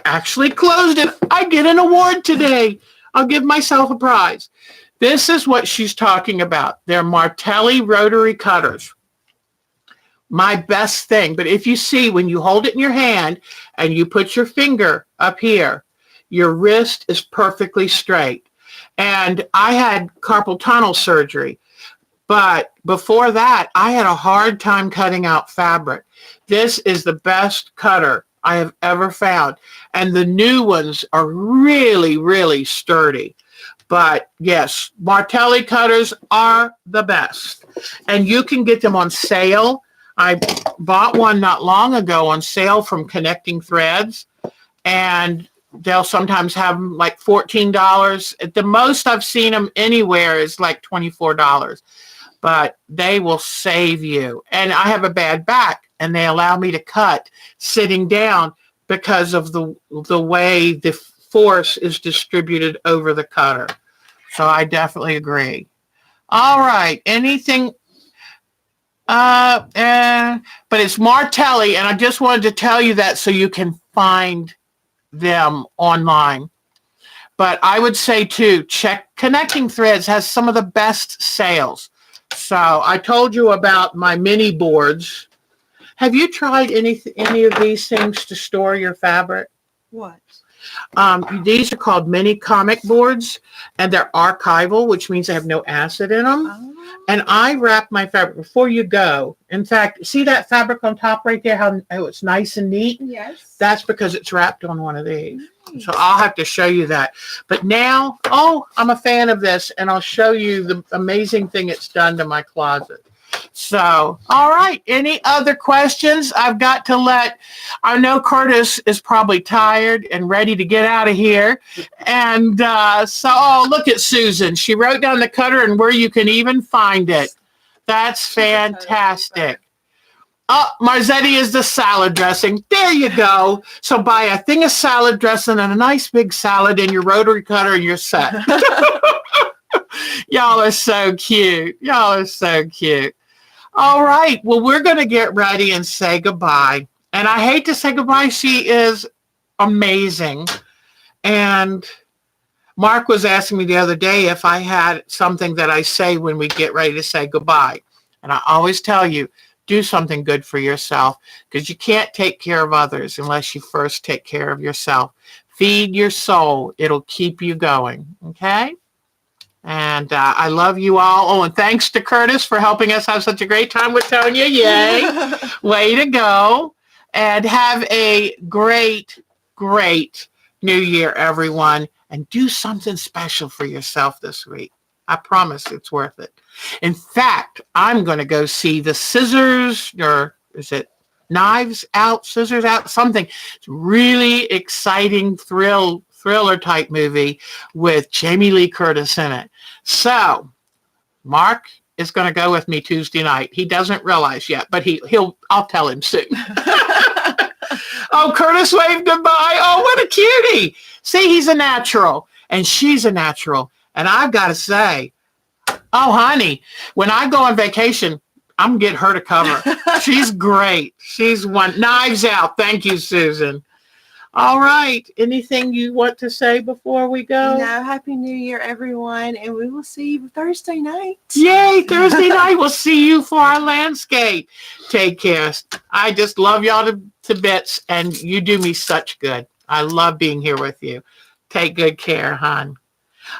actually closed it. I get an award today. I'll give myself a prize. This is what she's talking about. They're Martelli rotary cutters. My best thing. But if you see, when you hold it in your hand and you put your finger up here, your wrist is perfectly straight. And I had carpal tunnel surgery. But before that, I had a hard time cutting out fabric. This is the best cutter I have ever found. And the new ones are really, really sturdy. But yes, Martelli cutters are the best. And you can get them on sale. I bought one not long ago on sale from Connecting Threads. And they'll sometimes have them like $14. The most I've seen them anywhere is like $24. But they will save you. And I have a bad back, and they allow me to cut sitting down because of the way the force is distributed over the cutter. So I definitely agree. All right. Anything? But it's Martelli, and I just wanted to tell you that so you can find them online. But I would say, too, check Connecting Threads has some of the best sales. So I told you about my mini boards. Have you tried any of these things to store your fabric? What? These are called mini comic boards, and they're archival, which means they have no acid in them. Oh. And I wrap my fabric before you go. In fact, see that fabric on top right there, how it's nice and neat? Yes. That's because it's wrapped on one of these. Nice. So I'll have to show you that. But now, I'm a fan of this, and I'll show you the amazing thing it's done to my closet. So, all right. Any other questions? I've got to I know Curtis is probably tired and ready to get out of here. And look at Susan. She wrote down the cutter and where you can even find it. That's fantastic. Oh, Marzetti is the salad dressing. There you go. So buy a thing of salad dressing and a nice big salad in your rotary cutter and you're set. Y'all are so cute. Y'all are so cute. All right. Well, we're going to get ready and say goodbye. And I hate to say goodbye. She is amazing. And Mark was asking me the other day if I had something that I say when we get ready to say goodbye. And I always tell you, do something good for yourself because you can't take care of others unless you first take care of yourself. Feed your soul. It'll keep you going. Okay? And I love you all. Oh, and thanks to Curtis for helping us have such a great time with Tonya. Yay. Way to go. And have a great, great New Year, everyone. And do something special for yourself this week. I promise it's worth it. In fact, I'm going to go see the Scissors, or is it Knives Out, Scissors Out, something. It's really exciting thriller type movie with Jamie Lee Curtis in it. So Mark is going to go with me Tuesday night. He doesn't realize yet, but I'll tell him soon. Oh, Curtis waved goodbye. Oh, what a cutie. See, he's a natural and she's a natural. And I've got to say, oh, honey, when I go on vacation, I'm getting her to cover. She's great. She's one. Knives Out. Thank you, Susan. All right. Anything you want to say before we go? No, Happy New Year, everyone. And we will see you Thursday night. Yay, Thursday night. We'll see you for our landscape. Take care. I just love y'all to bits, and you do me such good. I love being here with you. Take good care, hon.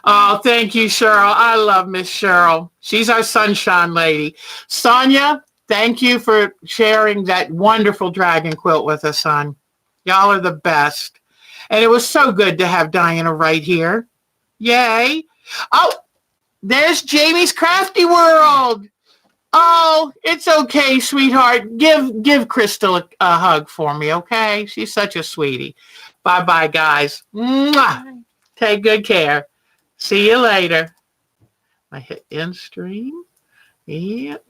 Oh, thank you, Cheryl. I love Miss Cheryl. She's our sunshine lady. Sonia, thank you for sharing that wonderful dragon quilt with us, hon. Y'all are the best. And it was so good to have Diana right here. Yay. Oh, there's Jamie's Crafty World. Oh, it's okay, sweetheart. Give Crystal a hug for me, okay? She's such a sweetie. Bye-bye, guys. Mwah. Take good care. See you later. I hit end stream. Yep.